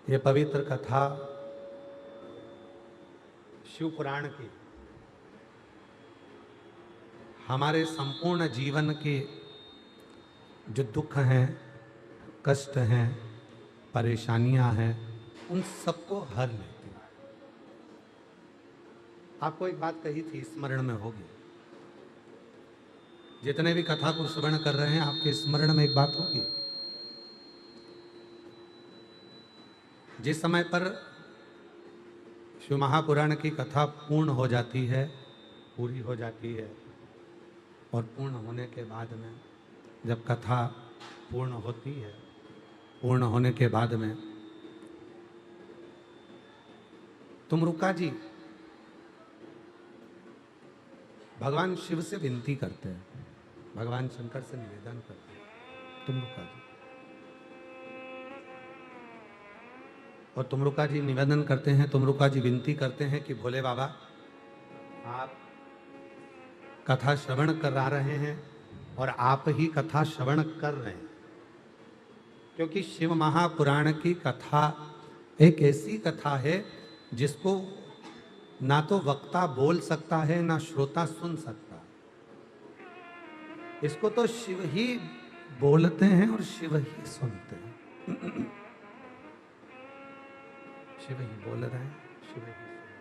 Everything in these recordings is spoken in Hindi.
ये पवित्र कथा शिव पुराण की हमारे संपूर्ण जीवन के जो दुख हैं, कष्ट हैं, परेशानियां हैं, उन सबको हर लेती है। आपको एक बात कही थी, स्मरण में होगी। जितने भी कथा को श्रवण कर रहे हैं, आपके स्मरण में एक बात होगी। जिस समय पर शिव महापुराण की कथा पूर्ण हो जाती है, पूरी हो जाती है, और पूर्ण होने के बाद में जब कथा पूर्ण होती है, पूर्ण होने के बाद में तुमरुका जी भगवान शिव से विनती करते हैं, भगवान शंकर से निवेदन करते हैं, तुमरुका जी। और तुमरुका जी निवेदन करते हैं, तुमरुका जी विनती करते हैं कि भोले बाबा, आप कथा श्रवण करा रहे हैं और आप ही कथा श्रवण कर रहे हैं, क्योंकि शिव महापुराण की कथा एक ऐसी कथा है जिसको ना तो वक्ता बोल सकता है, ना श्रोता सुन सकता। इसको तो शिव ही बोलते हैं और शिव ही सुनते हैं। शिव ही बोल रहे हैं, शिव ही सुन रहे हैं,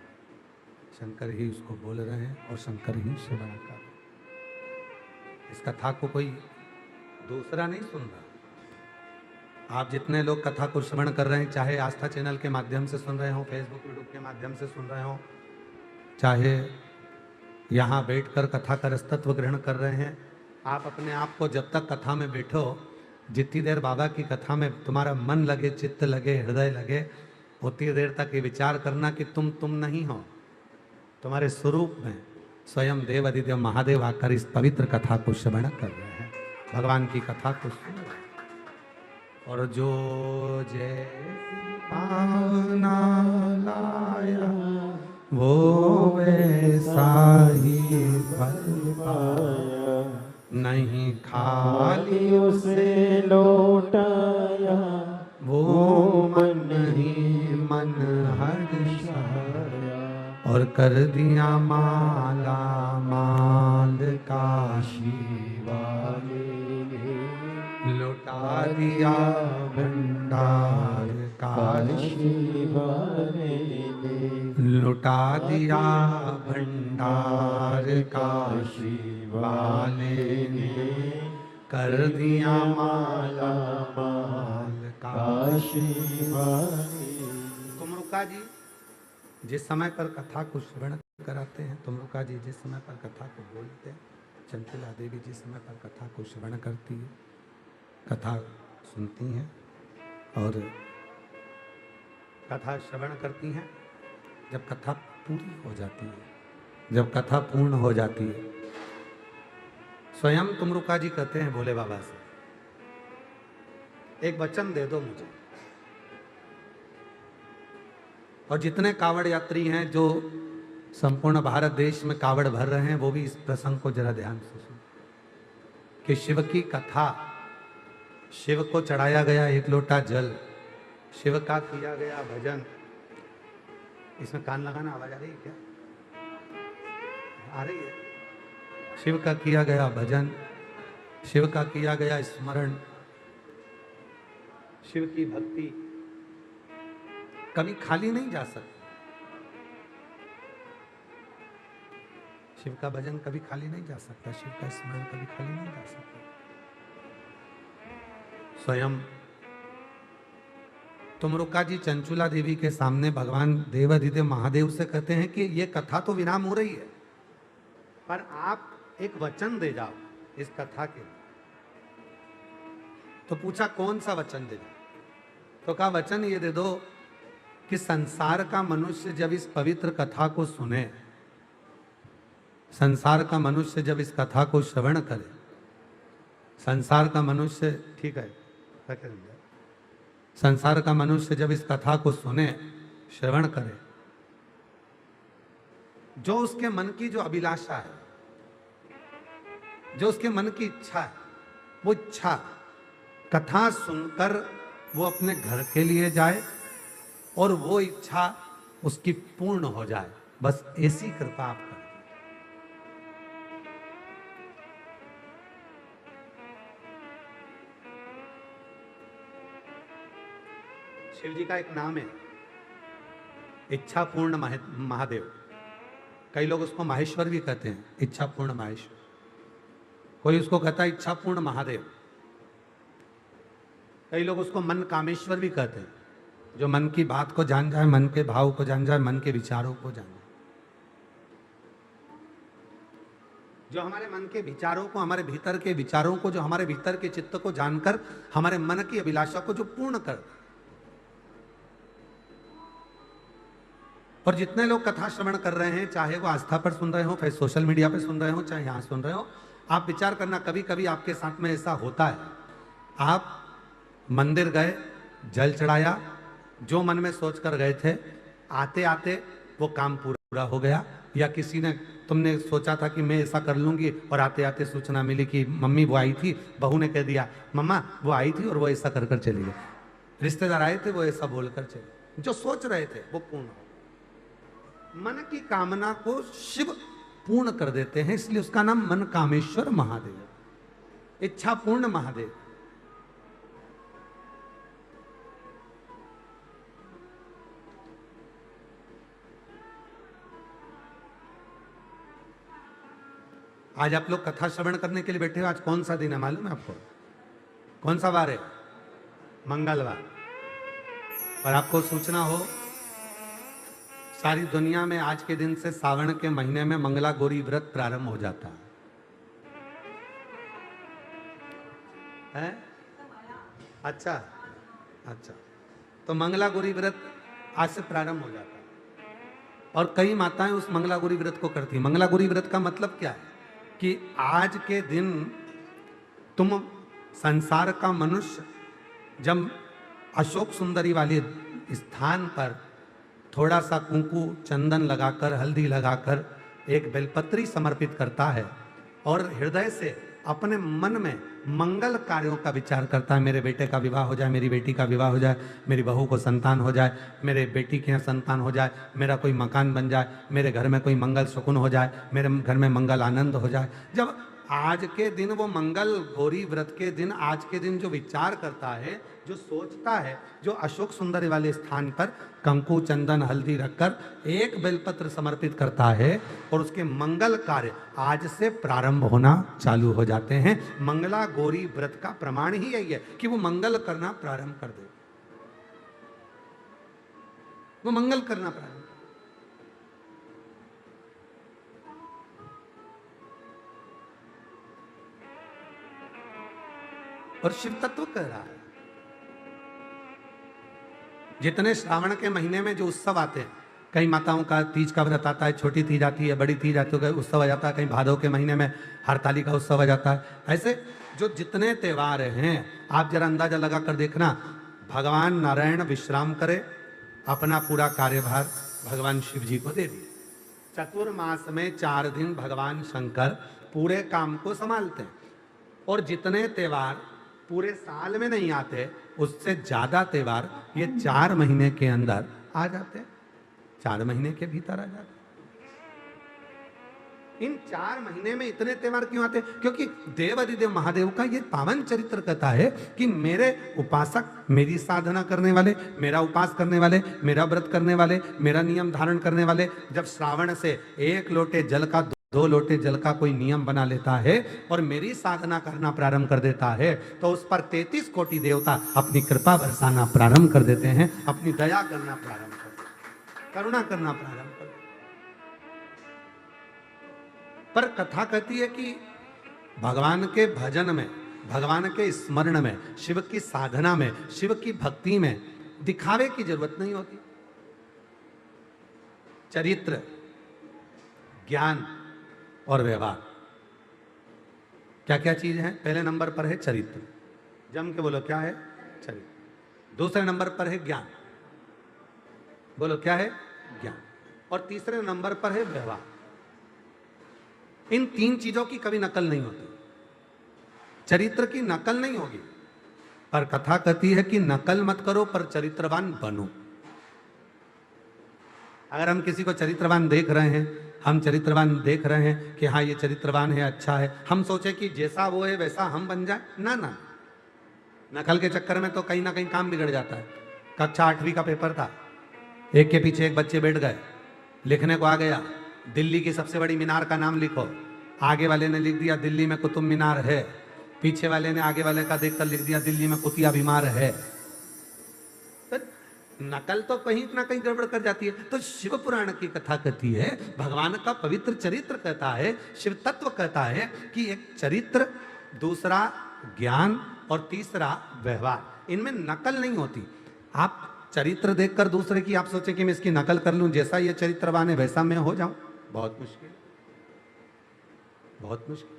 शंकर ही उसको बोल रहे हैं और शंकर ही श्रवण कर रहे हैं। इस कथा को कोई दूसरा नहीं सुन रहा। आप जितने लोग कथा को श्रवण कर रहे हैं, चाहे आस्था चैनल के माध्यम से सुन रहे हो, फेसबुक यूट्यूब के माध्यम से सुन रहे हो, चाहे यहाँ बैठकर कथा का रसतत्व ग्रहण कर रहे हैं, आप अपने आप को जब तक कथा में बैठो, जितनी देर बाबा की कथा में तुम्हारा मन लगे, चित्त लगे, हृदय लगे, उतनी देर तक ये विचार करना कि तुम नहीं हो। तुम्हारे स्वरूप में स्वयं देव अधिदेव महादेव आकर इस पवित्र कथा को श्रवण कर रहे हैं, भगवान की कथा को सुन रहे हैं। और जो जैसी पाना लाया वो वैसा ही फल पाया, नहीं खाली उसे लौटाया, वो मन ही मन हर्षाया, और कर दिया माला माल काशी वाले ने, लुटा दिया भंडार काशी वाले ने, लुटा दिया भंडार काशी वाले ने, कर दिया माला माल काशी वाले। तुमरुका जी जिस समय पर कथा को श्रवण कराते हैं, तुमरुका जी जिस समय पर कथा को बोलते हैं, चंचला देवी जिस समय पर कथा को श्रवण करती है, कथा सुनती हैं और कथा श्रवण करती हैं। जब कथा पूरी हो जाती है, जब कथा पूर्ण हो जाती है, स्वयं तुमरुका जी कहते हैं भोले बाबा से, एक वचन दे दो मुझे। और जितने कावड़ यात्री हैं जो संपूर्ण भारत देश में कावड़ भर रहे हैं, वो भी इस प्रसंग को जरा ध्यान से सुन कि शिव की कथा, शिव को चढ़ाया गया एक लोटा जल, शिव का किया गया भजन। इसमें कान लगाना, आवाज आ रही है क्या? आ रही है। शिव का किया गया भजन, शिव का किया गया स्मरण, शिव की भक्ति कभी खाली नहीं जा सकती। शिव का भजन कभी खाली नहीं जा सकता, शिव का स्मरण कभी खाली नहीं जा सकता। स्वयं तुमरुका जी चंचुला देवी के सामने भगवान देवाधिदेव महादेव से कहते हैं कि ये कथा तो विराम हो रही है, पर आप एक वचन दे जाओ इस कथा के। तो पूछा कौन सा वचन दे जाओ? तो कहा वचन ये दे दो कि संसार का मनुष्य जब इस पवित्र कथा को सुने, संसार का मनुष्य जब इस कथा को श्रवण करे, संसार का मनुष्य, ठीक है, संसार का मनुष्य जब इस कथा को सुने, श्रवण करे, जो उसके मन की जो अभिलाषा है, जो उसके मन की इच्छा है, वो इच्छा कथा सुनकर वो अपने घर के लिए जाए और वो इच्छा उसकी पूर्ण हो जाए, बस ऐसी कृपा आप करें। शिव जी का एक नाम है इच्छा पूर्ण महादेव। कई लोग उसको माहेश्वर भी कहते हैं, इच्छा पूर्ण माहेश्वर। कोई उसको कहता है इच्छा पूर्ण महादेव। कई लोग उसको मन कामेश्वर भी कहते हैं, जो मन की बात को जान जाए, मन के भाव को जान जाए, मन के विचारों को जान जाए, जो हमारे मन के विचारों को, हमारे भीतर के विचारों को, जो हमारे भीतर के चित्त को जानकर हमारे मन की अभिलाषा को जो पूर्ण कर। और जितने लोग कथा श्रवण कर रहे हैं, चाहे वो आस्था पर सुन रहे हो, फिर सोशल मीडिया पर सुन रहे हो, चाहे यहां सुन रहे हो, आप विचार करना, कभी कभी आपके साथ में ऐसा होता है, आप मंदिर गए, जल चढ़ाया, जो मन में सोच कर गए थे, आते आते वो काम पूरा हो गया, या किसी ने, तुमने सोचा था कि मैं ऐसा कर लूंगी और आते आते सूचना मिली कि मम्मी वो आई थी, बहू ने कह दिया मम्मा वो आई थी और वो ऐसा कर कर चली गई, रिश्तेदार आए थे वो ऐसा बोलकर चले, जो सोच रहे थे वो पूर्ण हो। मन की कामना को शिव पूर्ण कर देते हैं, इसलिए उसका नाम मन कामेश्वर महादेव, इच्छा पूर्ण महादेव। आज आप लोग कथा श्रवण करने के लिए बैठे हो। आज कौन सा दिन है मालूम है आपको? कौन सा वार है? मंगलवार। और आपको सूचना हो, सारी दुनिया में आज के दिन से सावन के महीने में मंगला गौरी व्रत प्रारंभ हो जाता है? अच्छा अच्छा, तो मंगला गौरी व्रत आज से प्रारंभ हो जाता है और कई माताएं उस मंगला गौरी व्रत को करती। मंगला गौरी व्रत का मतलब क्या है कि आज के दिन तुम संसार का मनुष्य जब अशोक सुंदरी वाले स्थान पर थोड़ा सा कुंकू चंदन लगाकर, हल्दी लगाकर एक बेलपत्री समर्पित करता है और हृदय से अपने मन में मंगल कार्यों का विचार करता है, मेरे बेटे का विवाह हो जाए, मेरी बेटी का विवाह हो जाए, मेरी बहू को संतान हो जाए, मेरे बेटी के यहाँ संतान हो जाए, मेरा कोई मकान बन जाए, मेरे घर में कोई मंगल शकुन हो जाए, मेरे घर में मंगल आनंद हो जाए। जब आज के दिन वो मंगल गौरी व्रत के दिन, आज के दिन जो विचार करता है, जो सोचता है, जो अशोक सुंदरी वाले स्थान पर कंकु चंदन हल्दी रखकर एक बेलपत्र समर्पित करता है और उसके मंगल कार्य आज से प्रारंभ होना चालू हो जाते हैं। मंगला गौरी व्रत का प्रमाण ही यही है कि वो मंगल करना प्रारंभ कर दे, वो मंगल करना प्रारंभ। और शिव तत्व कह रहा है, जितने श्रावण के महीने में जो उत्सव आते हैं, कई माताओं का तीज का व्रत आता है, छोटी तीज आती है, बड़ी तीज आती है, उत्सव आ जाता है, कहीं भादव के महीने में हरताली का उत्सव आ जाता है। ऐसे जो जितने त्योहार हैं, आप जरा अंदाजा लगा कर देखना, भगवान नारायण विश्राम करे, अपना पूरा कार्यभार भगवान शिव जी को दे दिए। चतुर्मास में 4 दिन भगवान शंकर पूरे काम को संभालते हैं और जितने त्योहार पूरे साल में नहीं आते, उससे ज्यादा त्योहार ये 4 महीने के अंदर आ जाते हैं, 4 महीने के भीतर आ जाते हैं। इन 4 महीने में इतने त्योहार क्यों आते हैं? क्योंकि देव अधिदेव महादेव का ये पावन चरित्र कहता है कि मेरे उपासक, मेरी साधना करने वाले, मेरा उपास करने वाले, मेरा व्रत करने वाले, मेरा नियम धारण करने वाले, जब श्रावण से 1 लोटे जल का 2 लोटे जल का कोई नियम बना लेता है और मेरी साधना करना प्रारंभ कर देता है, तो उस पर 33 कोटि देवता अपनी कृपा बरसाना प्रारंभ कर देते हैं, अपनी दया करना प्रारंभ कर देते हैं, करुणा करना प्रारंभ कर देते हैं। पर कथा कहती है कि भगवान के भजन में, भगवान के स्मरण में, शिव की साधना में, शिव की भक्ति में दिखावे की जरूरत नहीं होती। चरित्र, ज्ञान और व्यवहार, क्या क्या चीज है? पहले नंबर पर है चरित्र, जम के बोलो क्या है? चरित्र। दूसरे नंबर पर है ज्ञान, बोलो क्या है? ज्ञान। और तीसरे नंबर पर है व्यवहार। इन 3 चीजों की कभी नकल नहीं होती, चरित्र की नकल नहीं होगी। पर कथा कहती है कि नकल मत करो पर चरित्रवान बनो। अगर हम किसी को चरित्रवान देख रहे हैं, हम चरित्रवान देख रहे हैं कि हाँ ये चरित्रवान है, अच्छा है, हम सोचे कि जैसा वो है वैसा हम बन जाए, ना ना, नकल के चक्कर में तो कहीं ना कहीं काम बिगड़ जाता है। कक्षा 8वीं का पेपर था, एक के पीछे एक बच्चे बैठ गए, लिखने को आ गया दिल्ली की सबसे बड़ी मीनार का नाम लिखो। आगे वाले ने लिख दिया दिल्ली में कुतुब मीनार है, पीछे वाले ने आगे वाले का देखकर लिख दिया दिल्ली में कुतिया बीमार है। तो नकल तो कहीं ना कहीं गड़बड़ कर जाती है। तो शिव पुराण की कथा कहती है, भगवान का पवित्र चरित्र कहता है, शिव तत्व कहता है कि एक चरित्र, दूसरा ज्ञान और तीसरा व्यवहार, इनमें नकल नहीं होती। आप चरित्र देखकर दूसरे की आप सोचे कि मैं इसकी नकल कर लूं, जैसा ये चरित्रवान है वैसा मैं हो जाऊं, बहुत मुश्किल, बहुत मुश्किल।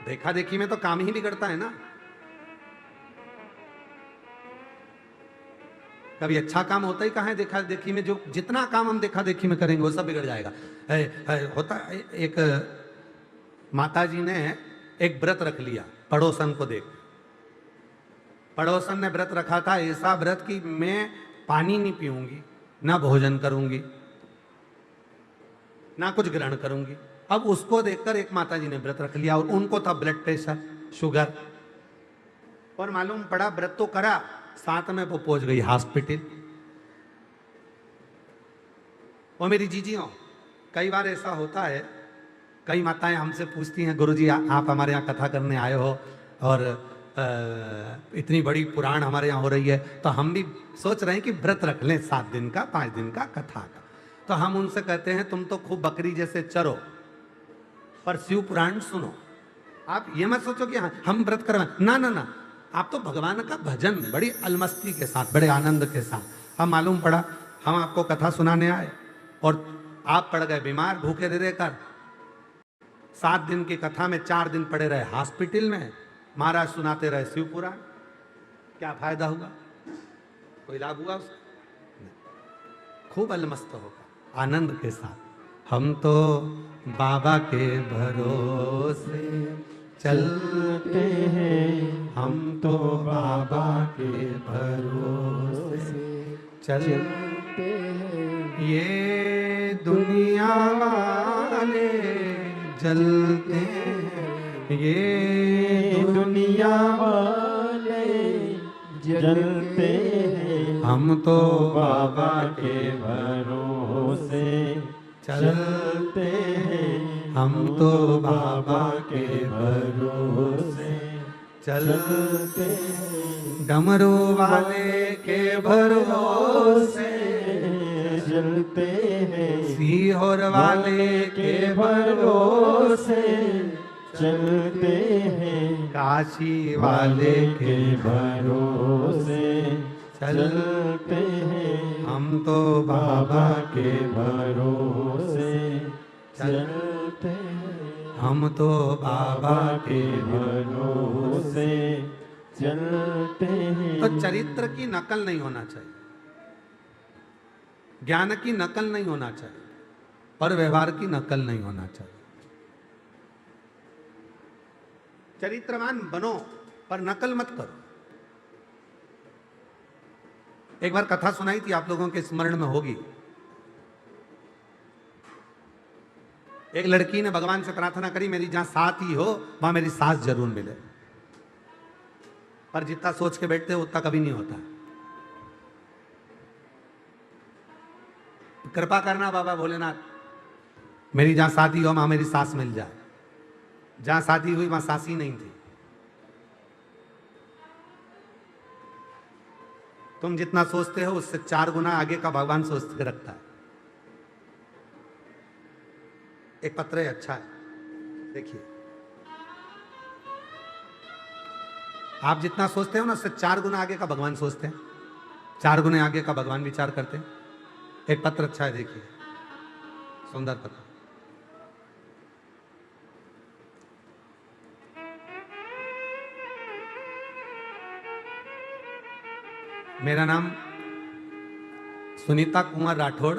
देखा देखी में तो काम ही बिगड़ता है ना। कभी अच्छा काम होता ही कहाँ है देखा देखी में। जो जितना काम हम देखा देखी में करेंगे वो सब बिगड़ जाएगा। होता एक माता जी ने एक व्रत रख लिया पड़ोसन को देख। पड़ोसन ने व्रत रखा था, ऐसा व्रत कि मैं पानी नहीं पीऊंगी, ना भोजन करूंगी, ना कुछ ग्रहण करूंगी। अब उसको देखकर एक माता जी ने व्रत रख लिया, और उनको था ब्लड प्रेशर, शुगर, और मालूम पड़ा व्रत तो करा, साथ में वो पहुंच गई हॉस्पिटल। वो मेरी जीजियों, कई बार ऐसा होता है, कई माताएं हमसे पूछती हैं, गुरुजी आप हमारे यहाँ कथा करने आए हो और इतनी बड़ी पुराण हमारे यहाँ हो रही है, तो हम भी सोच रहे हैं कि व्रत रख लें 7 दिन का, 5 दिन का कथा का। तो हम उनसे कहते हैं तुम तो खूब बकरी जैसे चरो, पर शिव पुराण सुनो। आप ये मत सोचो कि हाँ हम व्रत करवाएं, ना ना ना, आप तो भगवान का भजन बड़ी अलमस्ती के साथ, बड़े आनंद के साथ। हम मालूम पड़ा हम आपको कथा सुनाने आए और आप पड़ गए बीमार, भूखे दे देकर। 7 दिन की कथा में 4 दिन पड़े रहे हॉस्पिटल में, महाराज सुनाते रहे शिव पुराण। क्या फायदा हुआ? कोई लाभ हुआ उसका? खूब अलमस्त होगा आनंद के साथ। हम तो बाबा के भरोसे चलते हैं, हम तो बाबा के भरोसे चलते हैं, ये दुनिया वाले जलते हैं, ये दुनिया वाले जलते हैं, हम तो बाबा के भरोसे चलते हैं, हम तो बाबा के भरोसे चलते हैं, डमरू वाले के भरोसे चलते हैं, सीहोर वाले के भरोसे चलते हैं, काशी वाले के भरोसे चलते हैं, हम तो बाबा के भरोसे चलते हैं, हम तो बाबा के भरोसे चलते हैं। तो चरित्र की नकल नहीं होना चाहिए, ज्ञान की नकल नहीं होना चाहिए, और व्यवहार की नकल नहीं होना चाहिए। चरित्रवान बनो पर नकल मत करो। एक बार कथा सुनाई थी, आप लोगों के स्मरण में होगी। एक लड़की ने भगवान से प्रार्थना करी, मेरी जहां साथ ही हो वहां मेरी सास जरूर मिले। पर जितना सोच के बैठते हो उतना कभी नहीं होता। कृपा करना बाबा भोलेनाथ, मेरी जहां शादी हो वहां मेरी सास मिल जाए। जहां शादी हुई वहां सास ही नहीं थी। तुम जितना सोचते हो उससे 4 गुना आगे का भगवान सोच के रखता है। एक पत्र है, अच्छा है, देखिए। आप जितना सोचते हो ना उससे 4 गुना आगे का भगवान सोचते हैं, 4 गुने आगे का भगवान विचार करते हैं। एक पत्र अच्छा है, देखिए, सुंदर पत्र। मेरा नाम सुनीता कुमार राठौड़,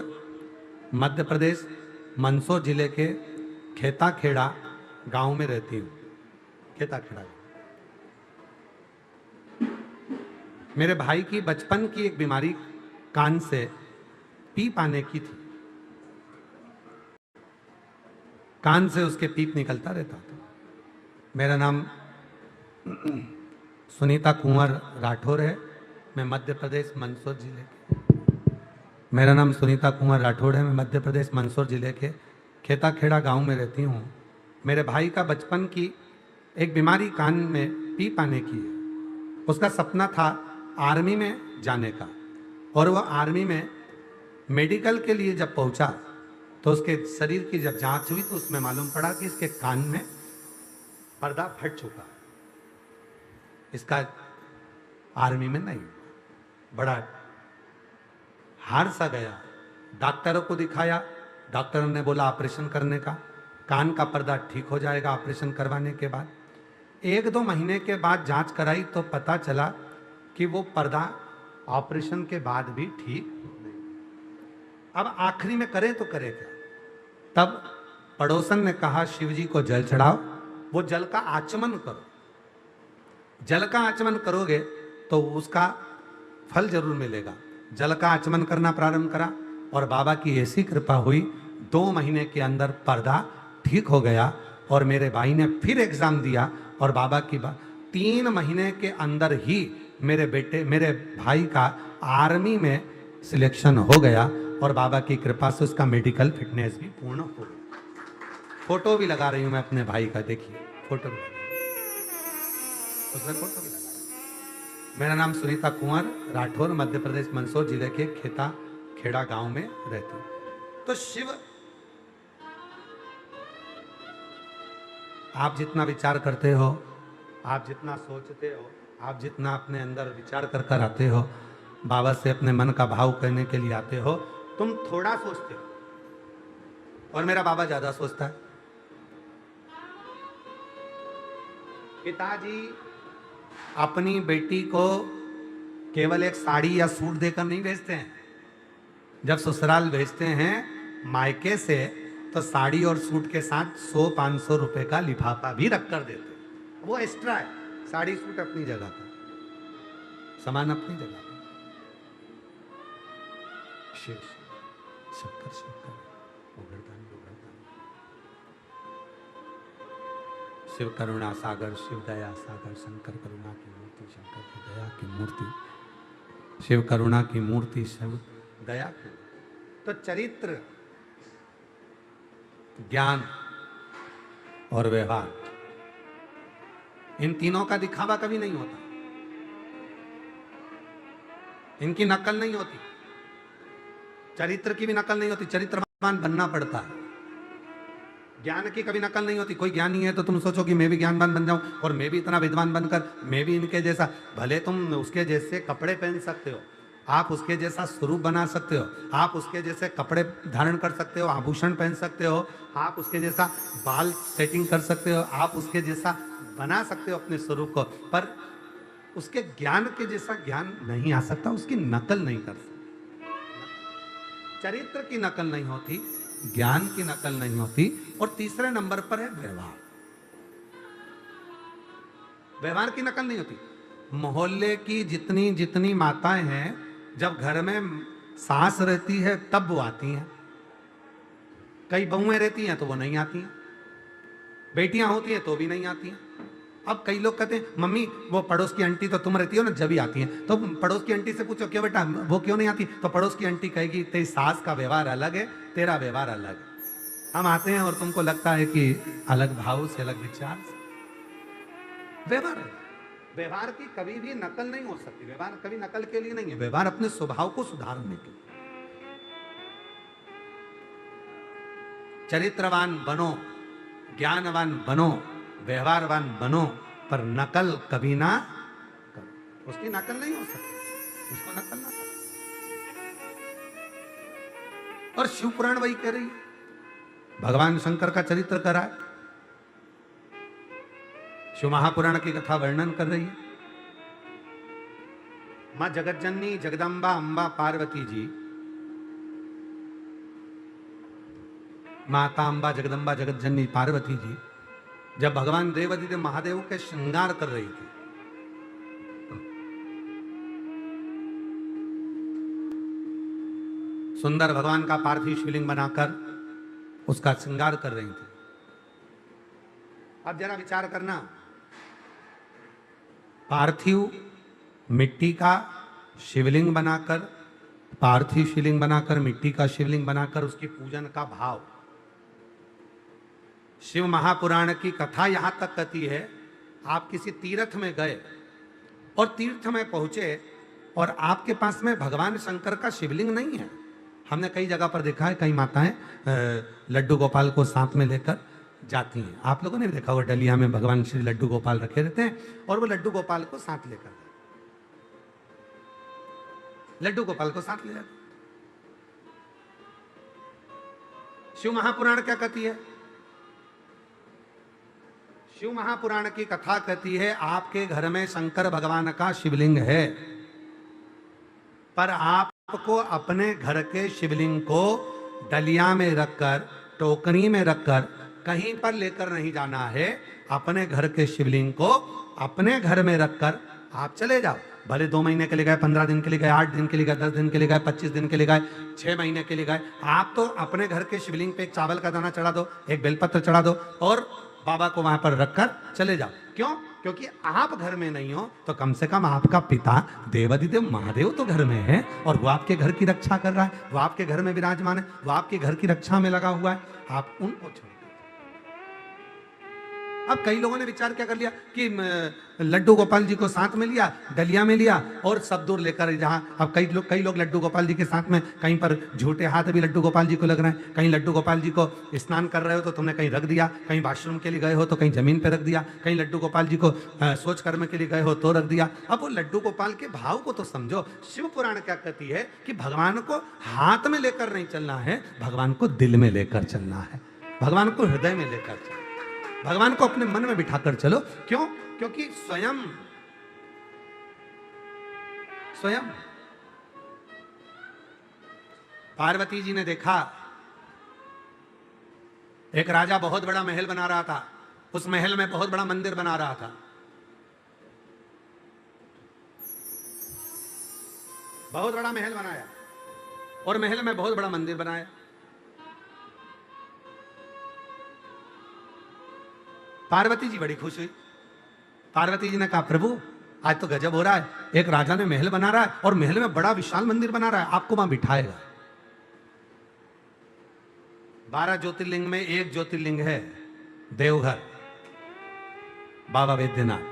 मध्य प्रदेश मंदसौर जिले के खेता खेड़ा गांव में रहती हूँ। खेता खेड़ा मेरे भाई की बचपन की एक बीमारी कान से पीप आने की थी। कान से उसके पीप निकलता रहता था। मेरा नाम सुनीता कुंवर राठौर है। मैं मध्य प्रदेश मंदसौर जिले के मेरा नाम सुनीता कुंवर राठौड़ है। मैं मध्य प्रदेश मंदसौर जिले के खेता खेड़ा गांव में रहती हूँ। मेरे भाई का बचपन की एक बीमारी कान में पीप आने की है। उसका सपना था आर्मी में जाने का, और वह आर्मी में मेडिकल के लिए जब पहुंचा तो उसके शरीर की जब जांच हुई तो उसमें मालूम पड़ा कि इसके कान में पर्दा फट चुका है। इसका आर्मी में नहीं, बड़ा हार सा गया। डॉक्टरों को दिखाया, डॉक्टरों ने बोला ऑपरेशन करने का, कान का पर्दा ठीक हो जाएगा ऑपरेशन करवाने के बाद। 1-2 महीने के बाद जांच कराई तो पता चला कि वो पर्दा ऑपरेशन के बाद भी ठीक नहीं। अब आखिरी में करे तो करे क्या? तब पड़ोसन ने कहा शिव जी को जल चढ़ाओ, वो जल का आचमन करो। जल का आचमन करोगे तो उसका फल जरूर मिलेगा। जल का आचमन करना प्रारंभ करा और बाबा की ऐसी कृपा हुई, 2 महीने के अंदर पर्दा ठीक हो गया। और मेरे भाई ने फिर एग्जाम दिया और बाबा की 3 महीने के अंदर ही मेरे भाई का आर्मी में सिलेक्शन हो गया और बाबा की कृपा से उसका मेडिकल फिटनेस भी पूर्ण हो गया। फोटो भी लगा रही हूं मैं अपने भाई का, देखिए फोटो भी लगा फोटो भी लगा। मेरा नाम सुनीता कुंवर राठौर, मध्य प्रदेश मंदसौर जिले के खेता खेड़ा गांव में रहती हूं। तो शिव, आप जितना विचार करते हो, आप जितना सोचते हो, आप जितना अपने अंदर विचार कर कर आते हो, बाबा से अपने मन का भाव करने के लिए आते हो, तुम थोड़ा सोचते हो और मेरा बाबा ज्यादा सोचता है। पिताजी अपनी बेटी को केवल एक साड़ी या सूट देकर नहीं भेजते हैं। जब ससुराल भेजते हैं मायके से तो साड़ी और सूट के साथ 100-500 रुपए का लिफाफा भी रख कर देते हैं। वो एक्स्ट्रा है, साड़ी सूट अपनी जगह पर, सामान अपनी जगह पर। शिव शंकर शंकर उगरदान उगरदान। शिव करुणा सागर, शिव दया सागर, शंकर करुणा की मूर्ति, शंकर की दया की मूर्ति। शिव करुणा की मूर्ति, शिव दया की। तो चरित्र, ज्ञान और व्यवहार, इन तीनों का दिखावा कभी नहीं होता, इनकी नकल नहीं होती। चरित्र की भी नकल नहीं होती, चरित्रवान बनना पड़ता है। ज्ञान की कभी नकल नहीं होती। कोई ज्ञानी है तो तुम सोचो कि मैं भी ज्ञानवान बन जाऊं और मैं भी इतना विद्वान बनकर मैं भी इनके जैसा, भले तुम उसके जैसे कपड़े पहन सकते हो, आप उसके जैसा स्वरूप बना सकते हो, आप उसके जैसे कपड़े धारण कर सकते हो, आभूषण पहन सकते हो, आप उसके जैसा बाल सेटिंग कर सकते हो, आप उसके जैसा बना सकते हो अपने स्वरूप को, पर उसके ज्ञान के जैसा ज्ञान नहीं आ सकता, उसकी नकल नहीं कर सकता। चरित्र की नकल नहीं होती, ज्ञान की नकल नहीं होती। और तीसरे नंबर पर है व्यवहार। व्यवहार की नकल नहीं होती। मोहल्ले की जितनी जितनी माताएं हैं, जब घर में सास रहती है तब वो आती हैं। कई बहुएं रहती हैं तो वो नहीं आती हैं, बेटियां होती हैं तो भी नहीं आती हैं। अब कई लोग कहते हैं मम्मी वो पड़ोस की आंटी तो तुम रहती हो ना जब भी आती हैं, तो पड़ोस की आंटी से पूछो क्यों बेटा वो क्यों नहीं आती, तो पड़ोस की आंटी कहेगी तेरी सास का व्यवहार अलग है, तेरा व्यवहार अलग है। हम आते हैं और तुमको लगता है कि अलग भाव से, अलग विचार से। व्यवहार है, व्यवहार की कभी भी नकल नहीं हो सकती। व्यवहार कभी नकल के लिए नहीं है, व्यवहार अपने स्वभाव को सुधारने के लिए। चरित्रवान बनो, ज्ञानवान बनो, व्यवहारवान बनो, पर नकल कभी ना करो। उसकी नकल नहीं हो सकती, उसको नकल ना करो। और शिव पुराण वही कह रही है, भगवान शंकर का चरित्र करा है, शिव महापुराण की कथा वर्णन कर रही है। मां जगतजननी जगदम्बा अंबा पार्वती जी, माता अंबा जगदम्बा जगतजननी पार्वती जी जब भगवान देवादिदेव महादेव के श्रृंगार कर रही थी सुंदर भगवान का पार्थिव शिवलिंग बनाकर उसका श्रृंगार कर रही थी। अब जरा विचार करना, पार्थिव मिट्टी का शिवलिंग बनाकर, पार्थिव शिवलिंग बनाकर, मिट्टी का शिवलिंग बनाकर उसकी पूजन का भाव। शिव महापुराण की कथा यहां तक कहती है, आप किसी तीर्थ में गए और तीर्थ में पहुंचे और आपके पास में भगवान शंकर का शिवलिंग नहीं है। हमने कई जगह पर देखा है, कई माताएं लड्डू गोपाल को साथ में लेकर जाती हैं। आप लोगों ने भी देखा, वो डलिया में भगवान श्री लड्डू गोपाल रखे रहते हैं और वो लड्डू गोपाल को साथ लेकर, लड्डू गोपाल को साथ ले जाते। शिव महापुराण क्या कहती है? शिव महापुराण की कथा कहती है, आपके घर में शंकर भगवान का शिवलिंग है, पर आपको अपने घर के शिवलिंग को डलिया में रखकर, टोकरी में रखकर कहीं पर लेकर नहीं जाना है। अपने घर के शिवलिंग को अपने घर में रखकर आप चले जाओ। भले 2 महीने के लिए गए, 15 दिन के लिए गए, 8 दिन के लिए गए, 10 दिन के लिए गए, 25 दिन के लिए गए, 6 महीने के लिए गए, आप तो अपने घर के शिवलिंग पे एक चावल का दाना चढ़ा दो, एक बेलपत्र चढ़ा दो और बाबा को वहां पर रखकर चले जाओ। क्यों? क्योंकि आप घर में नहीं हो तो कम से कम आपका पिता देवाधिदेव महादेव तो घर में है और वो आपके घर की रक्षा कर रहा है, वो आपके घर में विराजमान है, वो आपके घर की रक्षा में लगा हुआ है। आप उनको छोड़। अब कई लोगों ने विचार क्या कर लिया कि लड्डू गोपाल जी को साथ में लिया, डलिया में लिया और सब दूर लेकर जहां, अब कई लोग लड्डू गोपाल जी के साथ में कहीं पर झूठे हाथ भी लड्डू गोपाल जी को लग रहे हैं। कहीं लड्डू गोपाल जी को स्नान कर रहे हो तो तुमने कहीं रख दिया, कहीं वॉशरूम के लिए गए हो तो कहीं जमीन पे रख दिया, कहीं लड्डू गोपाल जी को सोच कर्म के लिए गए हो तो रख दिया। अब वो लड्डू गोपाल के भाव को तो समझो। शिव पुराण क्या कहती है कि भगवान को हाथ में लेकर नहीं चलना है, भगवान को दिल में लेकर चलना है, भगवान को हृदय में लेकर चलना, भगवान को अपने मन में बिठाकर चलो। क्यों? क्योंकि स्वयं पार्वती जी ने देखा, एक राजा बहुत बड़ा महल बना रहा था, उस महल में बहुत बड़ा मंदिर बना रहा था। बहुत बड़ा महल बनाया और महल में बहुत बड़ा मंदिर बनाया। पार्वती जी बड़ी खुश हुई। पार्वती जी ने कहा, प्रभु आज तो गजब हो रहा है, एक राजा ने महल बना रहा है और महल में बड़ा विशाल मंदिर बना रहा है, आपको वहां बिठाएगा। 12 ज्योतिर्लिंग में एक ज्योतिर्लिंग है देवघर, बाबा वैद्यनाथ।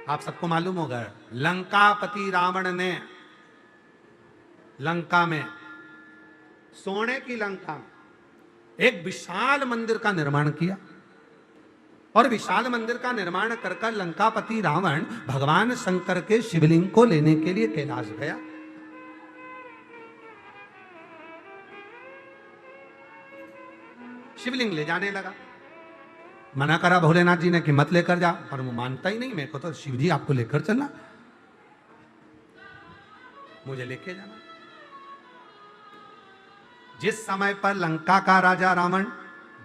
आप सबको मालूम होगा, लंकापति रावण ने लंका में, सोने की लंका में एक विशाल मंदिर का निर्माण किया और विशाल मंदिर का निर्माण कर लंकापति रावण भगवान शंकर के शिवलिंग को लेने के लिए कैलाश गया। शिवलिंग ले जाने लगा। मना करा भोलेनाथ जी ने कि मत लेकर जा, पर वो मानता ही नहीं। मेरे को तो शिव जी आपको लेकर चलना, मुझे लेके जाना। जिस समय पर लंका का राजा रावण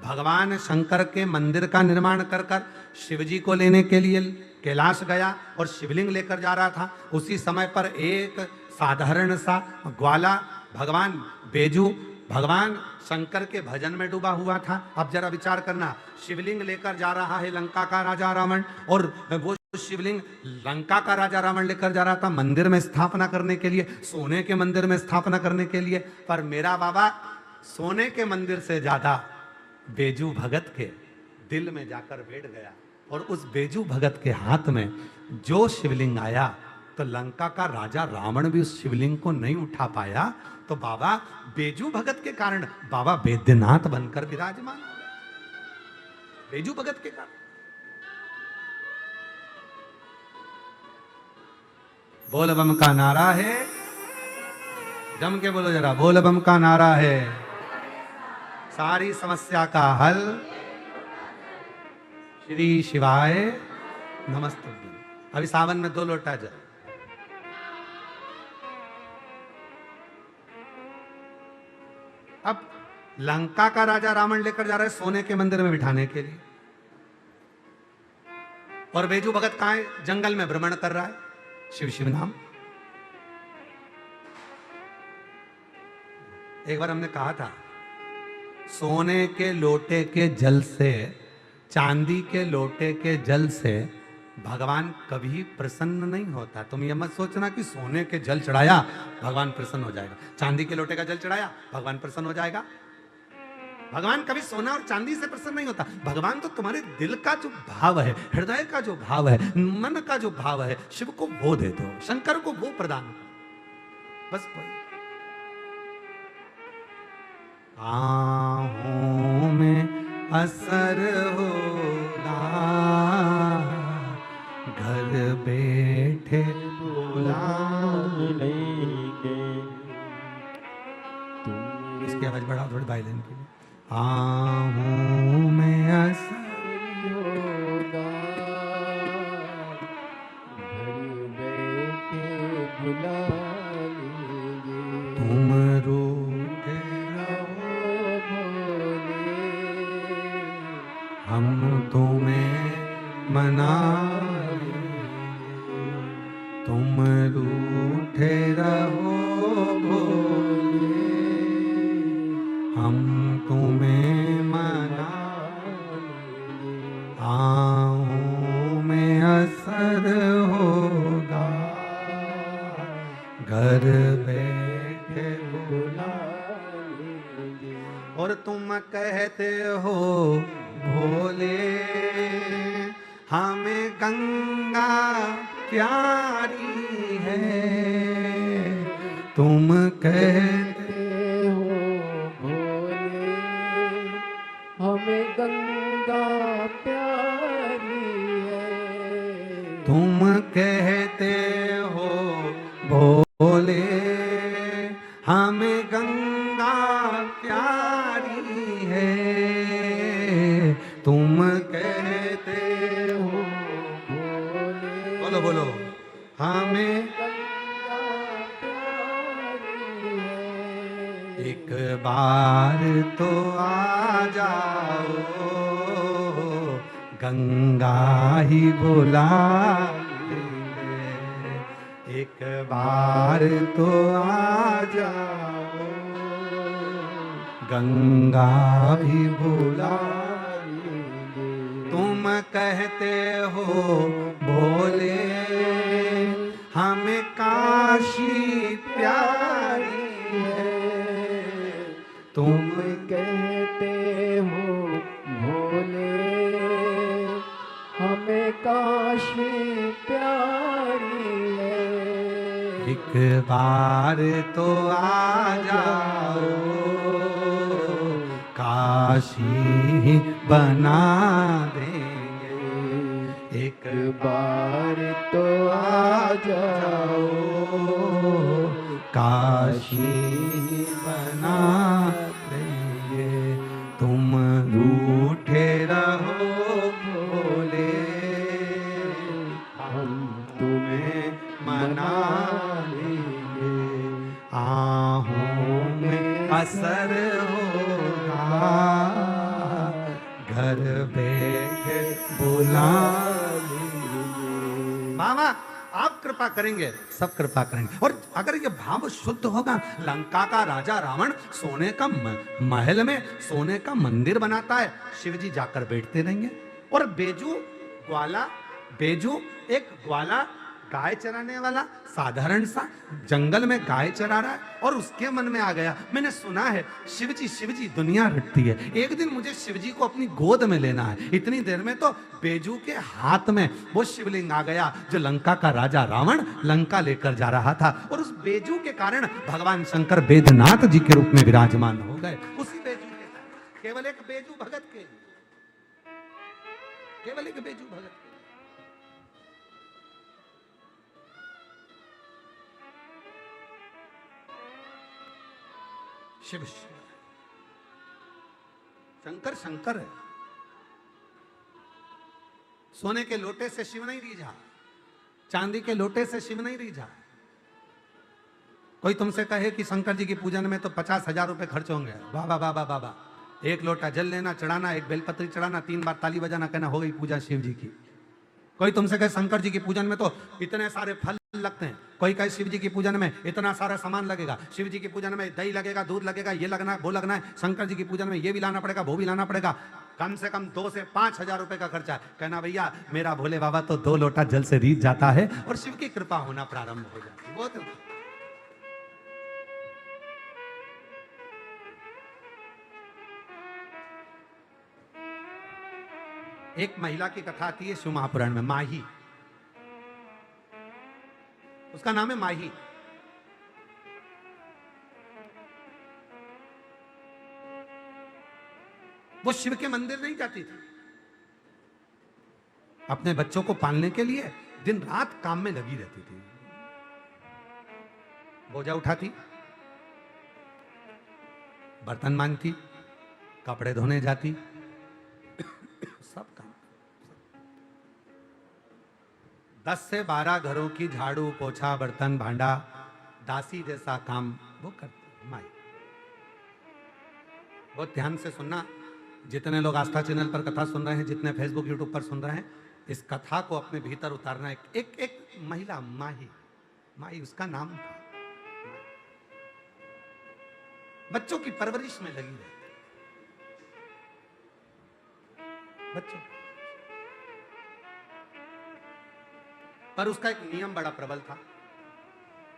भगवान शंकर के मंदिर का निर्माण कर शिवजी को लेने के लिए कैलाश गया और शिवलिंग लेकर जा रहा था, उसी समय पर एक साधारण सा ग्वाला भगवान बेजू भगवान शंकर के भजन में डूबा हुआ था। अब जरा विचार करना, शिवलिंग लेकर जा रहा है लंका का राजा रावण और वो शिवलिंग लंका का राजा रावण लेकर जा रहा था मंदिर में स्थापना करने के लिए, सोने के मंदिर में स्थापना करने के लिए। पर मेरा बाबा सोने के मंदिर से ज्यादा बेजू भगत के दिल में जाकर बैठ गया और उस बेजू भगत के हाथ में जो शिवलिंग आया तो लंका का राजा रावण भी उस शिवलिंग को नहीं उठा पाया। तो बाबा बेजू भगत के कारण बाबा वैद्यनाथ बनकर विराजमान हो गए, बेजू भगत के कारण। बोल बम का नारा है, जम के बोलो जरा, बोल बम का नारा है, सारी समस्या का हल, श्री शिवाय नमस्ते। अभी सावन में 2 लोटा जल। अब लंका का राजा रावण लेकर जा रहा है सोने के मंदिर में बिठाने के लिए, और बेजू भगत कहां है? जंगल में भ्रमण कर रहा है, शिव शिव नाम। एक बार हमने कहा था, सोने के लोटे के जल से, चांदी के लोटे के जल से भगवान कभी प्रसन्न नहीं होता। तुम ये मत सोचना कि सोने के जल चढ़ाया भगवान प्रसन्न हो जाएगा, चांदी के लोटे का जल चढ़ाया भगवान प्रसन्न हो जाएगा। भगवान कभी सोना और चांदी से प्रसन्न नहीं होता। भगवान तो तुम्हारे दिल का जो भाव है, हृदय का जो भाव है, मन का जो भाव है, शिव को वो दे दो, शंकर को वो प्रदान करो, बस वही। आहों में असर होगा, घर बैठे बुला लेंगे। इसकी आवाज बढ़ाओ थोड़ी वायलिन की। आहों में असर होगा, घर बैठे बुला लेंगे। तुम रूठे रहो भोले, हम तुम्हें मना लेंगे। तुम रूठे रहो भोले, हम तुम्हें मना लेंगे। आहों में असर होगा, घर बैठे बुला लेंगे। और तुम कहते हो भोले, हमें गंगा प्यारी है। तुम कहते हो भोले, हमें गंगा प्यारी है। तुम कहते हो भोले, हमें गंगा प्यारी है। तुम कहते हो भोले, बोलो बोलो, हमें गंगा प्यारी है। एक बार तो आ जाओ, गंगा ही बुला लेंगे। एक बार तो आ जाओ, गंगा भी बुला लेंगे। तुम कहते हो भोले, हमें काशी प्यारी है। तुम कहते हो भोले, हमें काशी प्यारी है। एक बार तो आ जाओ, काशी बना देंगे। एक बार तो आ जाओ, काशी बना देंगे। तुम रूठे रहो भोले, हम तुम्हें मना लेंगे। आहों में असर होगा, घर बैठे बुला लेंगे। मामा आप कृपा करेंगे, सब कृपा करेंगे। और अगर ये भाव शुद्ध होगा, लंका का राजा रावण सोने का महल में सोने का मंदिर बनाता है, शिव जी जाकर बैठते रहेंगे। और बेजू ग्वाला, बेजू एक ग्वाला गाय चराने वाला साधारण सा जंगल में गाय चरा रहा है, और उसके मन में आ गया, मैंने सुना है शिव जी दुनिया रटती है, एक दिन मुझे शिव जी को अपनी गोद में लेना है। इतनी देर में तो बेजू के हाथ में वो शिवलिंग आ गया जो लंका का राजा रावण लंका लेकर जा रहा था। और उस बेजू के कारण भगवान शंकर बैद्यनाथ जी के रूप में विराजमान हो गए। उसी बेजू के साथ, केवल एक बेजू भगत के, केवल एक बेजू भगत के। शिव शंकर शंकर है। सोने के लोटे से शिव नहीं रीझा, चांदी के लोटे से शिव नहीं रीझा। कोई तुमसे कहे कि शंकर जी की पूजन में तो 50,000 रुपए खर्च होंगे, बाबा बाबा बाबा, एक लोटा जल लेना, चढ़ाना, एक बेलपत्री चढ़ाना, 3 बार ताली बजाना, कहना हो गई पूजा शिव जी की। कोई तुमसे कहे शंकर जी की पूजन में तो इतने सारे फल लगते हैं। कोई कहे शिव जी की पूजन में इतना सारा सामान लगेगा, शिव जी की पूजन में दही लगेगा, दूध लगेगा, ये लगना है, वो लगना है, शंकर जी की पूजन में ये भी लाना पड़ेगा, वो भी लाना पड़ेगा, कम से कम 2 से 5 हजार रुपए का खर्चा है। कहना भैया मेरा भोले बाबा तो 2 लोटा जल से रीझ जाता है और शिव की कृपा होना प्रारंभ हो जाती है। बहुत एक महिला की कथा आती है शिव महापुराण में, माही, उसका नाम है माही। वो शिव के मंदिर नहीं जाती थी, अपने बच्चों को पालने के लिए दिन रात काम में लगी रहती थी। बोझा उठाती, बर्तन मांजती, कपड़े धोने जाती, सब काम। 10 से 12 घरों की झाड़ू पोछा बर्तन भांडा दासी जैसा काम वो करती माई। बहुत ध्यान से सुनना, जितने लोग आस्था चैनल पर कथा सुन रहे हैं, जितने फेसबुक यूट्यूब पर सुन रहे हैं, इस कथा को अपने भीतर उतारना है। एक महिला माही, माही उसका नाम था, बच्चों की परवरिश में लगी रहती, बच्चों। पर उसका एक नियम बड़ा प्रबल था,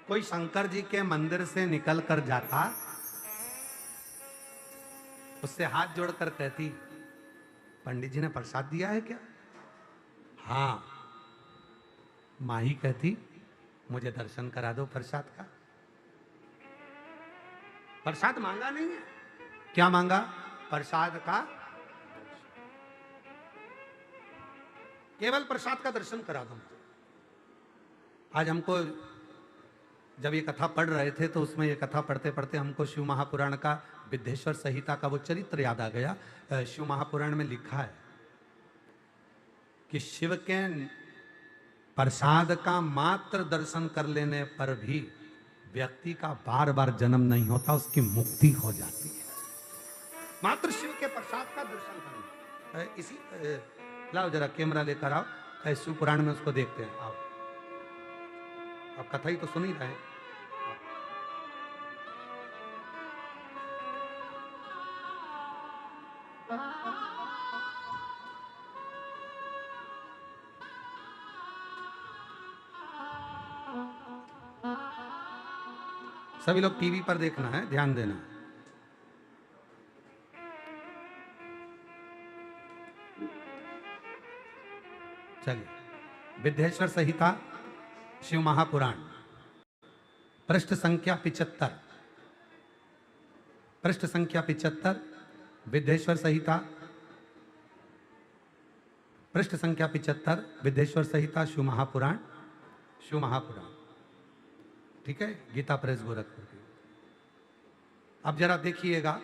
कोई शंकर जी के मंदिर से निकल कर जाता, उससे हाथ जोड़कर कहती, पंडित जी ने प्रसाद दिया है क्या? हाँ। माही कहती, मुझे दर्शन करा दो प्रसाद का। प्रसाद मांगा नहीं है, क्या मांगा? प्रसाद का, केवल प्रसाद का दर्शन करा दो। आज हमको जब ये कथा पढ़ रहे थे तो उसमें ये कथा पढ़ते पढ़ते हमको शिव महापुराण का विद्येश्वर संहिता का वो चरित्र याद आ गया। शिव महापुराण में लिखा है कि शिव के प्रसाद का मात्र दर्शन कर लेने पर भी व्यक्ति का बार बार जन्म नहीं होता, उसकी मुक्ति हो जाती है। मात्र शिव के प्रसाद का दर्शन करना। इसी लाओ जरा कैमरा लेकर आओ, शिव पुराण में उसको देखते हैं। आओ, अब कथा ही तो सुन ही रहे हैं। सभी लोग टीवी पर देखना है, ध्यान देना। चलिए, विद्येश्वर संहिता शिव महापुराण पृष्ठ संख्या 75, पृष्ठ संख्या 75, विद्येश्वर संहिता पृष्ठ संख्या 75, विद्येश्वर संहिता शिव महापुराण, शिव महापुराण, ठीक है, गीता प्रेस गोरखपुर की। अब जरा देखिएगा,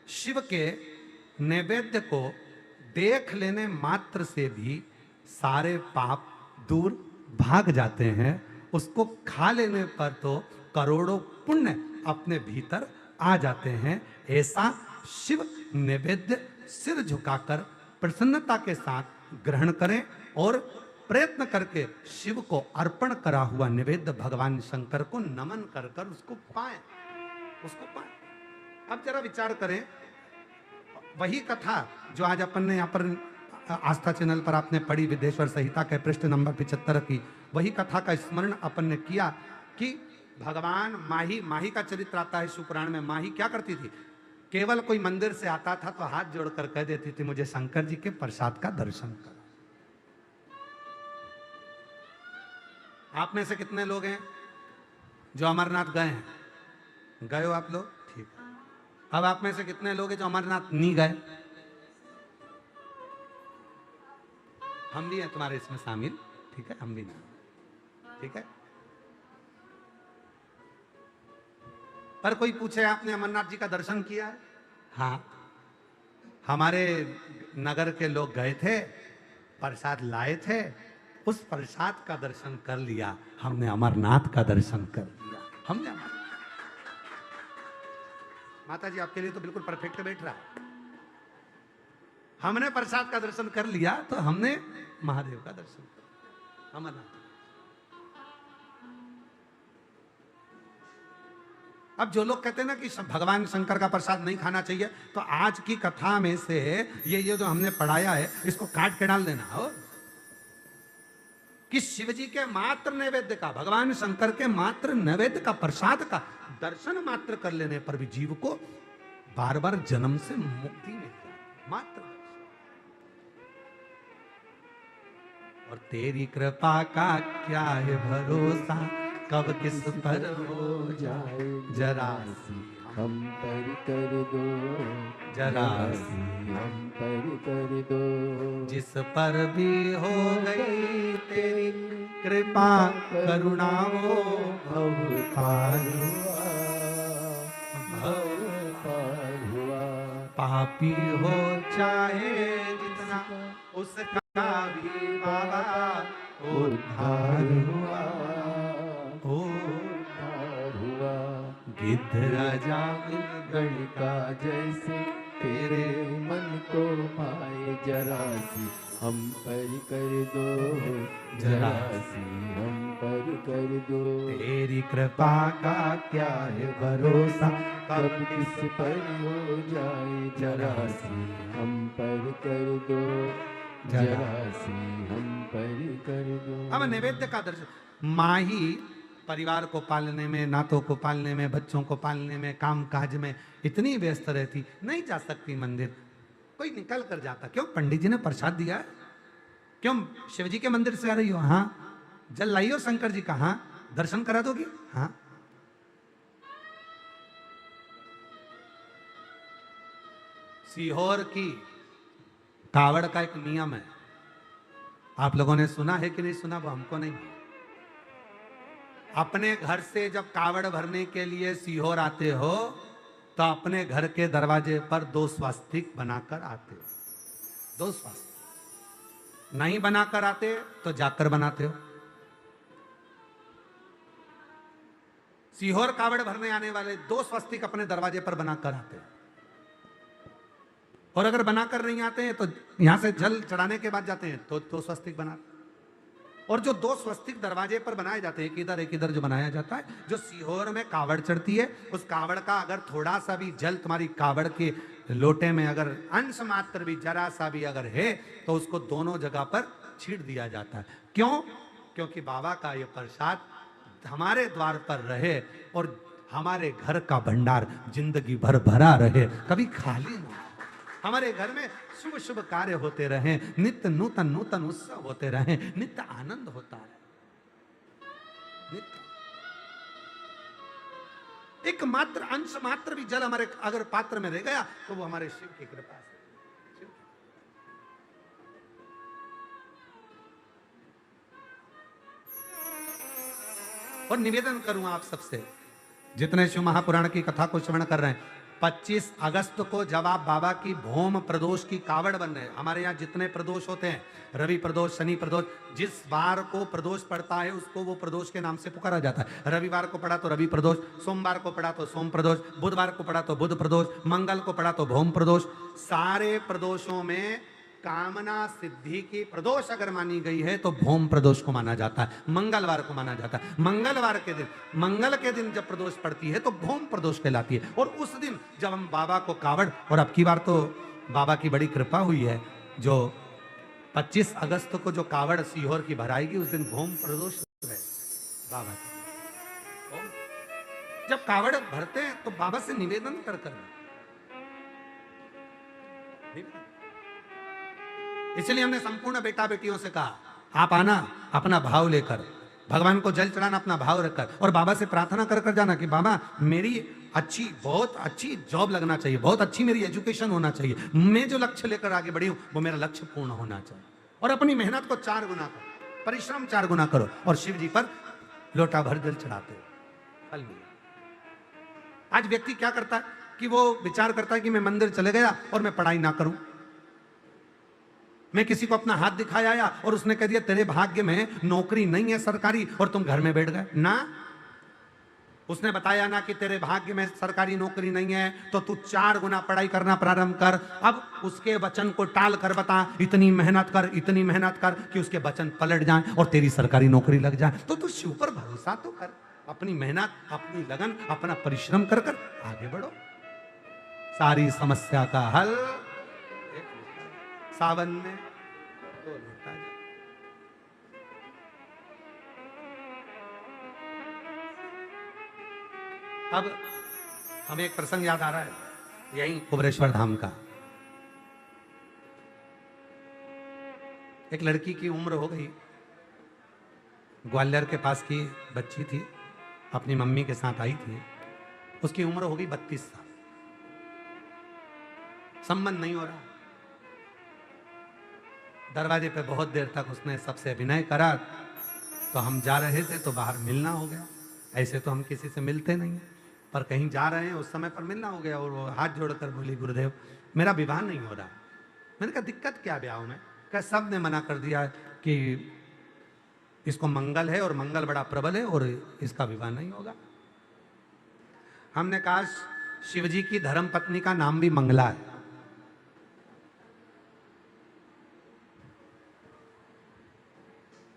शिव के नैवेद्य को देख लेने मात्र से भी सारे पाप दूर भाग जाते हैं, उसको खा लेने पर तो करोड़ों पुण्य अपने भीतर आ जाते हैं। ऐसा शिव नैवेद्य सिर झुकाकर प्रसन्नता के साथ ग्रहण करें और प्रयत्न करके शिव को अर्पण करा हुआ निवेद्य भगवान शंकर को नमन कर कर उसको पाएं, उसको पाएं। अब जरा विचार करें, वही कथा जो आज अपन ने यहाँ पर आस्था चैनल पर आपने पढ़ी, विद्येश्वर संहिता के पृष्ठ नंबर 75 की, वही कथा का स्मरण अपन ने किया कि भगवान माही का चरित्र आता है शिव पुराण में। माही क्या करती थी? केवल कोई मंदिर से आता था तो हाथ जोड़कर कह देती थी, मुझे शंकर जी के प्रसाद का दर्शन करो। आप में से कितने लोग हैं जो अमरनाथ गए हैं? गए हो आप लोग? ठीक है। अब आप में से कितने लोग हैं जो अमरनाथ नहीं गए? हम भी हैं तुम्हारे इसमें शामिल, ठीक है, हम भी नहीं, ठीक है। पर कोई पूछे आपने अमरनाथ जी का दर्शन किया है? हाँ, हमारे नगर के लोग गए थे, प्रसाद लाए थे, उस प्रसाद का दर्शन कर लिया, हमने अमरनाथ का दर्शन कर लिया, हमने अमरनाथ। माता जी आपके लिए तो बिल्कुल परफेक्ट बैठ रहा है। हमने प्रसाद का दर्शन कर लिया तो हमने महादेव का दर्शन कर, अमरनाथ। अब जो लोग कहते हैं ना कि भगवान शंकर का प्रसाद नहीं खाना चाहिए, तो आज की कथा में से ये जो हमने पढ़ाया है इसको काट के डाल देना हो कि शिव जी के मात्र नैवेद्य का, भगवान शंकर के मात्र नैवेद्य का, प्रसाद का दर्शन मात्र कर लेने पर भी जीव को बार बार जन्म से मुक्ति मिलती है, मात्र। और तेरी कृपा का क्या है भरोसा, कब किस पर हो जाए जरा हम पर कर दो, जरा हम पर कर दो। जिस पर भी हो गई तेरी कृपा करुणा वो अवतार हुआ, अवतार हुआ। पापी हो चाहे जितना उसका भी बाबा उद्धार हुआ, उद्धार हुआ। गिद्ध राजा गणिका जैसे तेरे मन को पाए, जरा सी हम पर कर दो, जरा सी हम पर कर दो। तेरी कृपा का क्या है भरोसा, कब किस पर हो जाए, जरा सी हम पर कर दो, जरा सी हम पर कर दो। अब नैवेद्य का दर्शन। माँ ही परिवार को पालने में, नातों को पालने में, बच्चों को पालने में, काम काज में इतनी व्यस्त रहती, नहीं जा सकती मंदिर। कोई निकल कर जाता, क्यों पंडित जी ने प्रसाद दिया है, क्यों शिव जी के मंदिर से आ रही हो, हाँ जल लाई हो शंकर जी का, हाँ दर्शन करा दोगी, हाँ। सीहोर की कावड़ का एक नियम है, आप लोगों ने सुना है कि नहीं सुना, वो हमको नहीं। अपने घर से जब कावड़ भरने के लिए सीहोर आते हो तो अपने घर के दरवाजे पर 2 स्वास्तिक बनाकर आते हो। 2 स्वास्तिक नहीं बनाकर आते तो जाकर बनाते हो। सीहोर कावड़ भरने आने वाले 2 स्वास्तिक अपने दरवाजे पर बनाकर आते हैं, और अगर बनाकर नहीं आते हैं तो यहां से जल चढ़ाने के बाद जाते हैं तो 2 स्वास्तिक बनाते। और जो 2 स्वस्तिक दरवाजे पर बनाए जाते हैं, एक इधर जो बनाया जाता है, जो सीहोर में कावड़ चढ़ती है, उस कावड़ का अगर थोड़ा सा भी जल तुम्हारी कावड़ के लोटे में अगर अंश मात्र भी, जरा सा भी अगर है, तो उसको दोनों जगह पर छीट दिया जाता है। क्यों? क्योंकि बाबा का ये प्रसाद हमारे द्वार पर रहे और हमारे घर का भंडार जिंदगी भर भरा रहे, कभी खाली ना। हमारे घर में शुभ शुभ कार्य होते रहे, नित्य नूतन नूतन उत्सव होते रहे, नित्य आनंद होता है, नित्य। एक मात्र अंश मात्र भी जल हमारे अगर पात्र में रह गया तो वो हमारे शिव की कृपा से। और निवेदन करूं आप सबसे, जितने शिव महापुराण की कथा को श्रवण कर रहे हैं, 25 अगस्त को जब आप बाबा की भौम प्रदोष की कावड़ बन रहे हैं, हमारे यहाँ जितने प्रदोष होते हैं, रवि प्रदोष, शनि प्रदोष, जिस बार को प्रदोष पड़ता है उसको वो प्रदोष के नाम से पुकारा जाता है। रविवार को पड़ा तो रवि प्रदोष, सोमवार को पड़ा तो सोम प्रदोष, बुधवार को पड़ा तो बुध प्रदोष, मंगल को पड़ा तो भौम प्रदोष। सारे प्रदोषों में कामना सिद्धि की प्रदोष अगर मानी गई है तो भौम प्रदोष को माना जाता है, मंगलवार को माना जाता है। मंगलवार के दिन, मंगल के दिन जब प्रदोष पड़ती है तो भौम प्रदोष कहलाती है। और उस दिन जब हम बाबा को कावड़, और अब की बार तो बाबा की बड़ी कृपा हुई है, जो 25 अगस्त को जो कावड़ सीहोर की भराएगी उस दिन भौम प्रदोष है बाबा की। जब कावड़ भरते हैं तो बाबा से निवेदन कर इसलिए हमने संपूर्ण बेटा बेटियों से कहा, आप आना अपना भाव लेकर, भगवान को जल चढ़ाना अपना भाव रखकर, और बाबा से प्रार्थना कर कर जाना कि बाबा मेरी अच्छी, बहुत अच्छी जॉब लगना चाहिए, बहुत अच्छी मेरी एजुकेशन होना चाहिए, मैं जो लक्ष्य लेकर आगे बढ़ी हूं वो मेरा लक्ष्य पूर्ण होना चाहिए। और अपनी मेहनत को 4 गुना करो, परिश्रम 4 गुना करो, और शिव जी पर लोटा भर जल चढ़ाते हो, फल मिलेगा। आज व्यक्ति क्या करता है कि वो विचार करता है कि मैं मंदिर चले गया और मैं पढ़ाई ना करूं, मैं किसी को अपना हाथ दिखाया आया और उसने कह दिया तेरे भाग्य में नौकरी नहीं है सरकारी और तुम घर में बैठ गए ना। उसने बताया ना कि तेरे भाग्य में सरकारी नौकरी नहीं है तो तू 4 गुना पढ़ाई करना प्रारंभ कर। अब उसके वचन को टाल कर बता, इतनी मेहनत कर, इतनी मेहनत कर कि उसके वचन पलट जाएं और तेरी सरकारी नौकरी लग जाए। तो तू शिव पर भरोसा तो कर। अपनी मेहनत, अपनी लगन, अपना परिश्रम कर कर आगे बढ़ो। सारी समस्या का हल एक सावन में 2 लोटा जल। अब हमें एक प्रसंग याद आ रहा है, यही कुबरेश्वर धाम का। एक लड़की की उम्र हो गई, ग्वालियर के पास की बच्ची थी, अपनी मम्मी के साथ आई थी। उसकी उम्र हो गई 32 साल, संबंध नहीं हो रहा। दरवाजे पे बहुत देर तक उसने सबसे अभिनय करा, तो हम जा रहे थे तो बाहर मिलना हो गया। ऐसे तो हम किसी से मिलते नहीं, पर कहीं जा रहे हैं उस समय पर मिलना हो गया। और वो हाथ जोड़कर बोली, गुरुदेव मेरा विवाह नहीं हो रहा। मैंने कहा दिक्कत क्या ब्याह में? क्या सब ने मना कर दिया कि इसको मंगल है और मंगल बड़ा प्रबल है और इसका विवाह नहीं होगा। हमने कहा शिवजी की धर्म पत्नी का नाम भी मंगला है।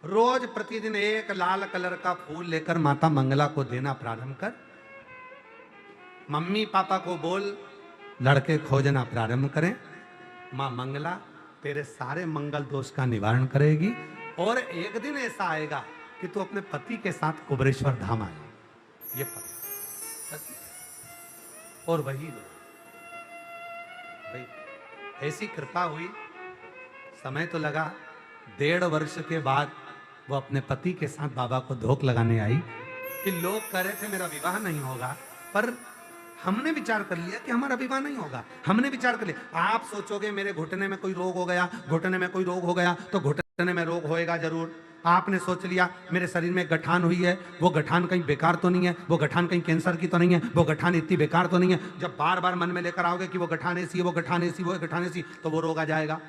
रोज प्रतिदिन एक लाल कलर का फूल लेकर माता मंगला को देना प्रारंभ कर। मम्मी पापा को बोल लड़के खोजना प्रारंभ करें। मां मंगला तेरे सारे मंगल दोष का निवारण करेगी और एक दिन ऐसा आएगा कि तू अपने पति के साथ कुबरेश्वर धाम आए। ये पति और वही भाई ऐसी कृपा हुई। समय तो लगा, 1.5 वर्ष के बाद वो अपने पति के साथ बाबा को धोख लगाने आई कि लोग कह रहे थे मेरा विवाह नहीं होगा, पर हमने विचार कर लिया कि हमारा विवाह नहीं होगा। हमने विचार कर लिया। आप सोचोगे मेरे घुटने में कोई रोग हो गया, घुटने में कोई रोग हो गया तो घुटने में रोग होएगा जरूर। आपने सोच लिया मेरे शरीर में गठान हुई है, वो गठान कहीं बेकार तो नहीं है, वो गठान कहीं कैंसर की तो नहीं है, वो गठान इतनी बेकार तो नहीं है। जब बार बार मन में लेकर आओगे कि वो गठान ऐसी है, वो गठान ऐसी, वो गठान ऐसी, तो वो रोग आ जाएगा।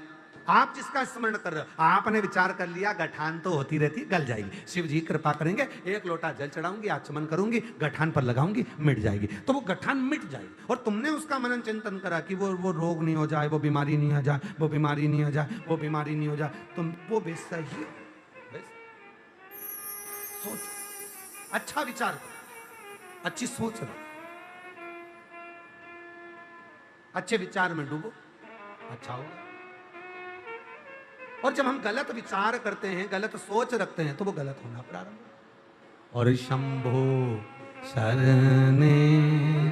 आप जिसका स्मरण कर रहे हो, आपने विचार कर लिया गठान तो होती रहती, गल जाएगी। शिव जी कृपा करेंगे, 1 लोटा जल चढ़ाऊंगी, आचमन करूंगी, गठान पर लगाऊंगी, मिट जाएगी। तो वो गठान मिट जाएगी। और तुमने उसका मनन चिंतन करा कि वो रोग नहीं हो जाए, वो बीमारी नहीं आ जाए, वो बीमारी नहीं हो जाए, वो बीमारी नहीं हो जाए। तुम वो बेसही सोच, अच्छा विचार करो, अच्छी सोच रखो, अच्छे विचार में डूबो, अच्छा होगा। और जब हम गलत विचार करते हैं, गलत सोच रखते हैं, तो वो गलत होना प्रारंभ। और शंभो शरणे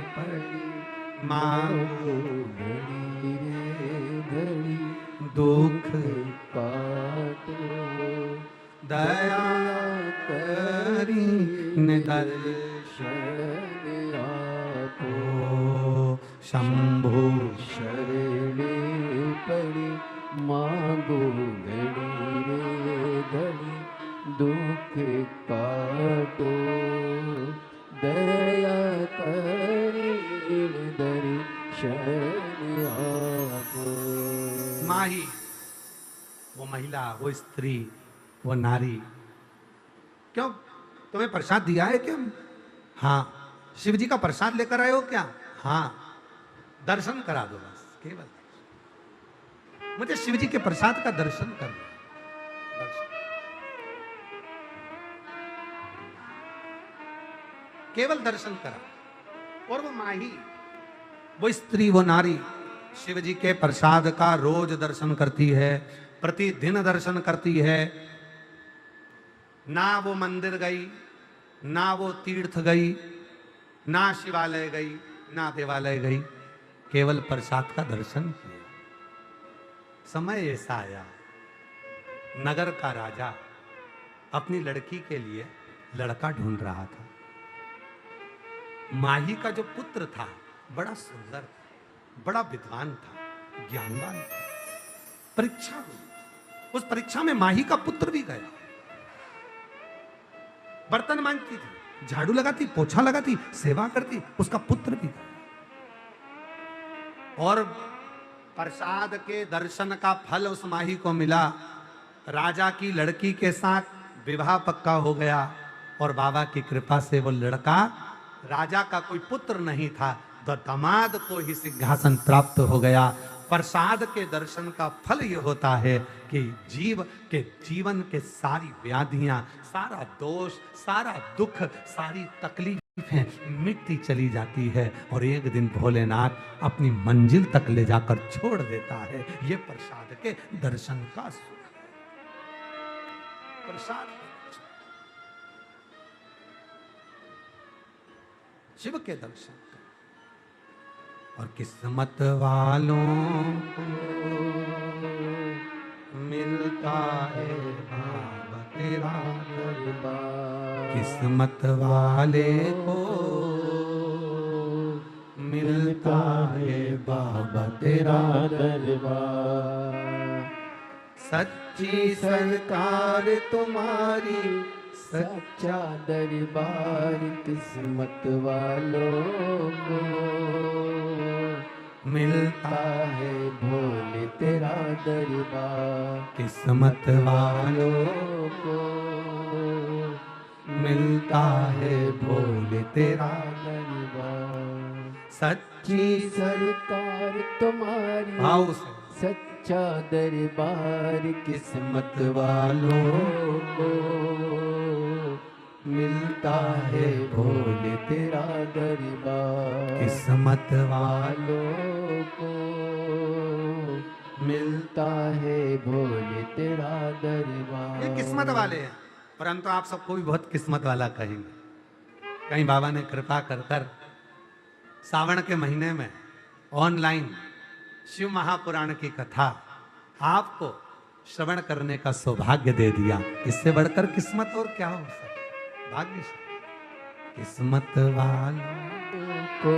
पड़ी मांगो घड़ी दुख काटो दया करी दर्शन आपो। शंभो शरणे पड़ी मांगो घड़ी रे घड़ी दुख काटो दया करी दर्शन आपो। माही, वो महिला, वो स्त्री, वो नारी, क्यों तुम्हें प्रसाद दिया है क्या? हाँ। शिव जी का प्रसाद लेकर आए हो क्या? हाँ। दर्शन करा दो बस, केवल मुझे शिव जी के प्रसाद का दर्शन करना, केवल दर्शन करा। और वो माही, वो स्त्री, वो नारी शिव जी के प्रसाद का रोज दर्शन करती है, प्रतिदिन दर्शन करती है। ना वो मंदिर गई, ना वो तीर्थ गई, ना शिवालय गई, ना देवालय गई, केवल प्रसाद का दर्शन किया। समय ऐसा आया, नगर का राजा अपनी लड़की के लिए लड़का ढूंढ रहा था। माही का जो पुत्र था बड़ा सुंदर था, बड़ा विद्वान था, ज्ञानवान था। परीक्षा हुई, उस परीक्षा में माही का पुत्र भी गया। बर्तन मांजती थी, झाड़ू लगाती, पोछा लगाती, सेवा करती, उसका पुत्र भी गया। और प्रसाद के दर्शन का फल उस माही को मिला। राजा की लड़की के साथ विवाह पक्का हो गया और बाबा की कृपा से वो लड़का, राजा का कोई पुत्र नहीं था तो दामाद को ही सिंहासन प्राप्त हो गया। प्रसाद के दर्शन का फल ये होता है कि कि जीवन के सारी व्याधियां, सारा दोष, सारा दुख, सारी तकलीफें मिटती चली जाती है और एक दिन भोलेनाथ अपनी मंजिल तक ले जाकर छोड़ देता है। ये प्रसाद के दर्शन का सुख है। प्रसाद शिव के दर्शन कर। और किस्मत वालों को मिलता है बाबा तेरा दरबार। किस्मत वाले को मिलता है बाबा तेरा दरबार। सच्ची सरकार तुम्हारी सच्चा दरबार किस्मत वालों को मिलता है भोले तेरा दरबार। किस्मत वालों को मिलता है भोले तेरा दरबार। सच्ची सरकार तुम्हारी भाव से सच्चा दरबार किस्मत वालों को मिलता है भोले तेरा दरबार। किस्मत वालों वालों को मिलता है भोले तेरा दरबार। ये किस्मत वाले हैं, परंतु आप सबको भी बहुत किस्मत वाला कहेंगे। कहीं बाबा ने कृपा कर कर सावन के महीने में ऑनलाइन शिव महापुराण की कथा आपको श्रवण करने का सौभाग्य दे दिया। इससे बढ़कर किस्मत और क्या हो सकता? भाग्य से किस्मत वालों को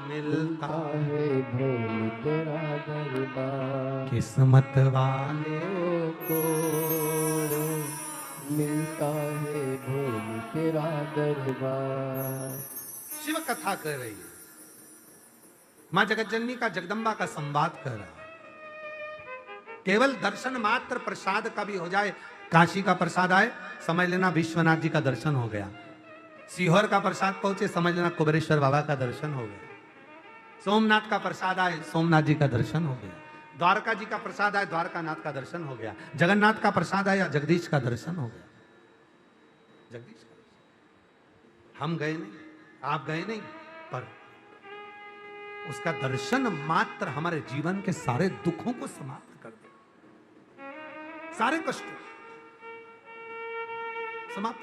मिलता है भोले तेरा दरबार। किस्मत वाले को मिलता है भोले तेरा दरबार। शिव कथा कर रही है, मां जगतजननी का जगदम्बा का संवाद कर रहा है। केवल दर्शन मात्र प्रसाद का भी हो जाए, काशी का प्रसाद आए समझ लेना विश्वनाथ जी का दर्शन हो गया। सीहोर का प्रसाद पहुंचे समझ लेना कुबेरेश्वर बाबा का दर्शन हो गया। सोमनाथ का प्रसाद आए सोमनाथ जी का दर्शन हो गया। द्वारका जी का प्रसाद आए द्वारकानाथ का दर्शन हो गया। जगन्नाथ का प्रसाद आया जगदीश का दर्शन हो गया। जगदीश का हम गए नहीं, आप गए नहीं, पर उसका दर्शन मात्र हमारे जीवन के सारे दुखों को समाप्त कर दे, सारे कष्टों समाप्त।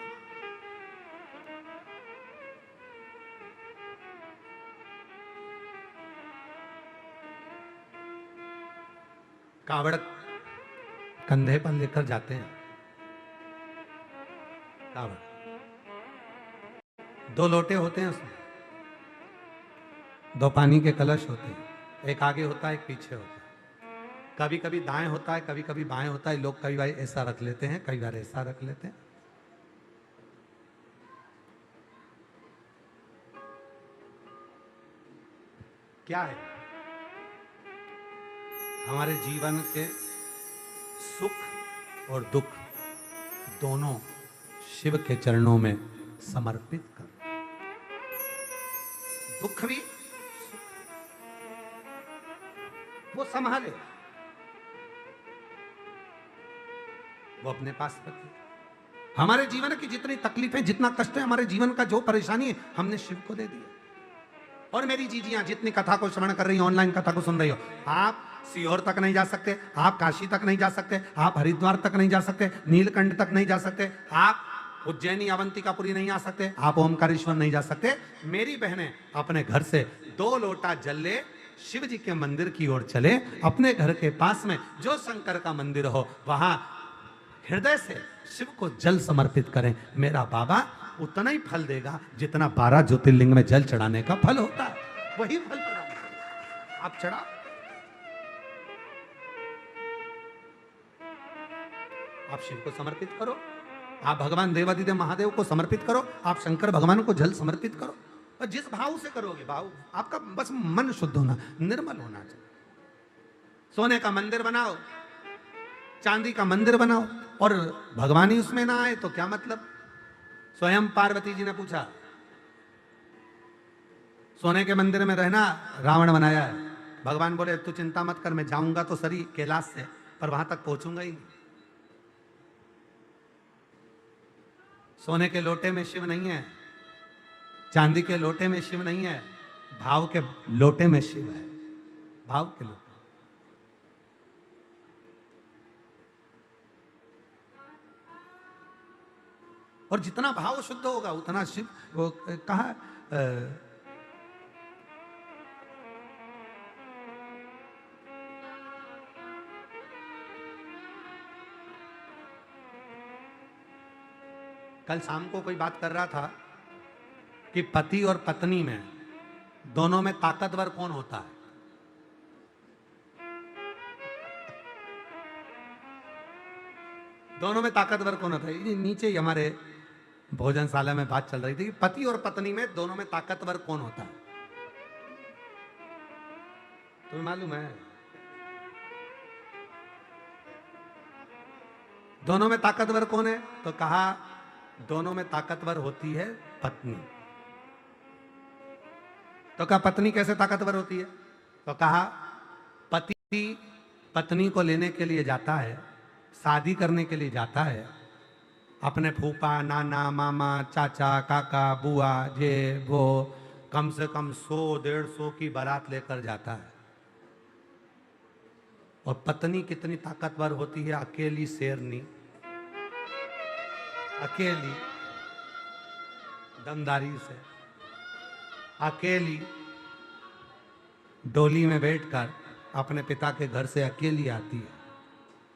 कावड़ कंधे पर लेकर जाते हैं। कावड़ 2 लोटे होते हैं, उसमें 2 पानी के कलश होते हैं, एक आगे होता है एक पीछे होता है। कभी कभी दाएं होता है कभी कभी बाएं होता है। लोग कभी बार ऐसा रख लेते हैं, कई बार ऐसा रख लेते हैं। क्या है? हमारे जीवन के सुख और दुख दोनों शिव के चरणों में समर्पित कर। दुख भी वो संभाले, वो अपने पास रखे। हमारे जीवन की जितनी तकलीफें, जितना कष्ट है, हमारे जीवन का जो परेशानी है, हमने शिव को दे दिया। और मेरी जीजियां जितनी कथा को श्रवण कर रही हो, ऑनलाइन कथा को सुन रही हो, आप सीहोर तक नहीं जा सकते, आप काशी तक नहीं जा सकते, आप हरिद्वार तक नहीं जा सकते, नीलकंठ तक नहीं जा सकते, आप उज्जैनी अवंतिकापुरी नहीं आ सकते, आप ओमकारेश्वर नहीं जा सकते। मेरी बहनें अपने घर से 2 लोटा जल ले शिव जी के मंदिर की ओर चले। अपने घर के पास में जो शंकर का मंदिर हो वहां हृदय से शिव को जल समर्पित करें। मेरा बाबा उतना ही फल देगा जितना 12 ज्योतिर्लिंग में जल चढ़ाने का फल होता है, वही फल प्रदान करेगा। आप चढ़ा, आप शिव को समर्पित करो, आप भगवान देवादिदेव महादेव को समर्पित करो, आप शंकर भगवान को जल समर्पित करो। और जिस भाव से करोगे, भाव आपका बस मन शुद्ध होना, निर्मल होना चाहिए। सोने का मंदिर बनाओ, चांदी का मंदिर बनाओ और भगवान ही उसमें ना आए तो क्या मतलब? स्वयं पार्वती जी ने पूछा, सोने के मंदिर में रहना रावण बनाया है। भगवान बोले तू चिंता मत कर, मैं जाऊंगा तो सरी कैलाश से, पर वहां तक पहुंचूंगा ही नहीं। सोने के लोटे में शिव नहीं है, चांदी के लोटे में शिव नहीं है, भाव के लोटे में शिव है। भाव के लोटे। और जितना भाव शुद्ध होगा उतना शिव, वो कहा कल शाम को कोई बात कर रहा था कि पति और पत्नी में दोनों में ताकतवर कौन होता है। दोनों में ताकतवर कौन होता है। ये नीचे ही हमारे भोजनशाला में बात चल रही थी कि पति और पत्नी में दोनों में ताकतवर कौन होता है। तुम्हें मालूम है दोनों में ताकतवर कौन है? तो कहा दोनों में ताकतवर होती है पत्नी। तो कहा पत्नी कैसे ताकतवर होती है? तो कहा पति पत्नी को लेने के लिए जाता है, शादी करने के लिए जाता है, अपने फूफा नाना मामा चाचा काका बुआ जे वो कम से कम 100-150 की बारात लेकर जाता है। और पत्नी कितनी ताकतवर होती है? अकेली शेरनी, अकेली दमदारी से, अकेली डोली में बैठकर अपने पिता के घर से अकेली आती है।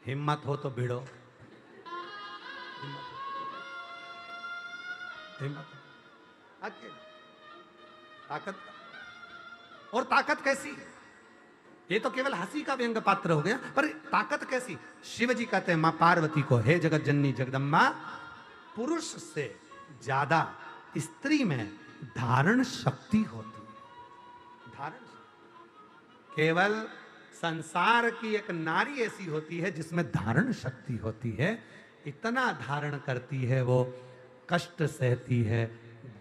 हिम्मत हो तो भिड़ो, हिम्मत अकेली ताकत। और ताकत कैसी? ये तो केवल हंसी का व्यंग पात्र हो गया, पर ताकत कैसी? शिव जी कहते हैं मां पार्वती को, हे जगत जननी जगदम्बा, पुरुष से ज्यादा स्त्री में धारण शक्ति होती है। धारण केवल संसार की एक नारी ऐसी होती है जिसमें धारण शक्ति होती है। इतना धारण करती है, वो कष्ट सहती है,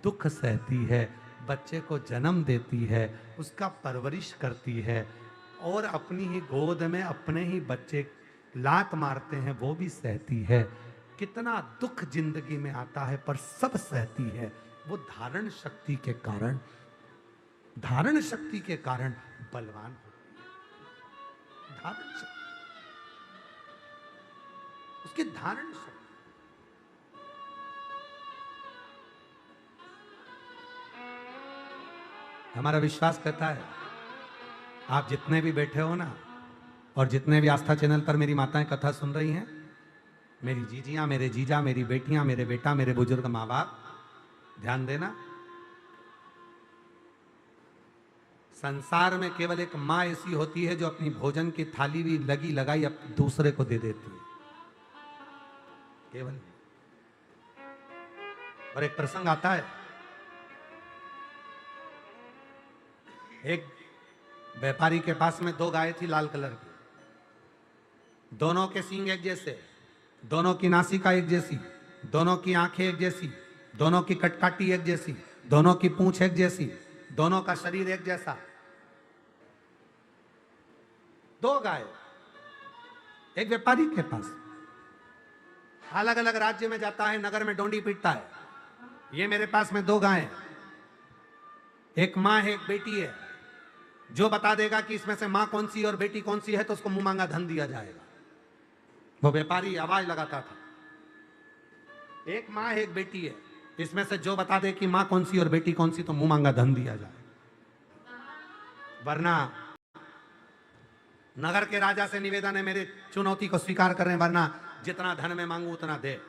दुख सहती है, बच्चे को जन्म देती है, उसका परवरिश करती है, और अपनी ही गोद में अपने ही बच्चे लात मारते हैं वो भी सहती है। कितना दुख जिंदगी में आता है पर सब सहती है। वो धारण शक्ति के कारण, धारण शक्ति के कारण बलवान होती है। धारण शक्ति, उसकी धारण शक्ति। हमारा विश्वास कहता है, आप जितने भी बैठे हो ना, और जितने भी आस्था चैनल पर मेरी माताएं कथा सुन रही हैं, मेरी जीजियां, मेरे जीजा, मेरी बेटियां, मेरे बेटा, मेरे बुजुर्ग माँ बाप, ध्यान देना, संसार में केवल एक माँ ऐसी होती है जो अपनी भोजन की थाली भी लगी लगाई अब दूसरे को दे देती है, केवल। और एक प्रसंग आता है, एक व्यापारी के पास में 2 गायें थी लाल कलर की, दोनों के सींग एक जैसे, दोनों की नासिका एक जैसी, दोनों की आंखें एक जैसी, दोनों की कटकाटी एक जैसी, दोनों की पूंछ एक जैसी, दोनों का शरीर एक जैसा। 2 गाय एक व्यापारी के पास, अलग अलग राज्य में जाता है, नगर में डोंडी पीटता है, ये मेरे पास में 2 गायें, एक माँ है एक बेटी है, जो बता देगा कि इसमें से माँ कौन सी और बेटी कौन सी है तो उसको मुंह मांगा धन दिया जाएगा। वो व्यापारी आवाज लगाता था, एक माँ है एक बेटी है, इसमें से जो बता दे कि माँ कौन सी और बेटी कौन सी तो मुंह मांगा धन दिया जाए। वरना नगर के राजा से निवेदन है, मेरे चुनौती को स्वीकार करें, वरना जितना धन मैं मांगू उतना दे।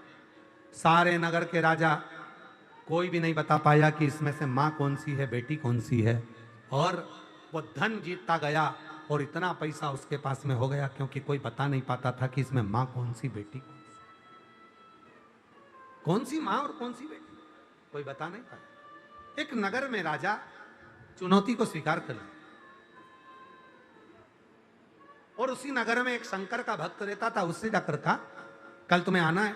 सारे नगर के राजा कोई भी नहीं बता पाया कि इसमें से माँ कौन सी है बेटी कौन सी है, और वो धन जीतता गया और इतना पैसा उसके पास में हो गया क्योंकि कोई बता नहीं पाता था कि इसमें माँ कौन सी बेटी कौन सी माँ और कौन सी बेटी, कोई बता नहीं पाया। एक नगर में राजा चुनौती को स्वीकार कर लिया, और उसी नगर में एक शंकर का भक्त रहता था, उससे जाकर कहा कल तुम्हें आना है,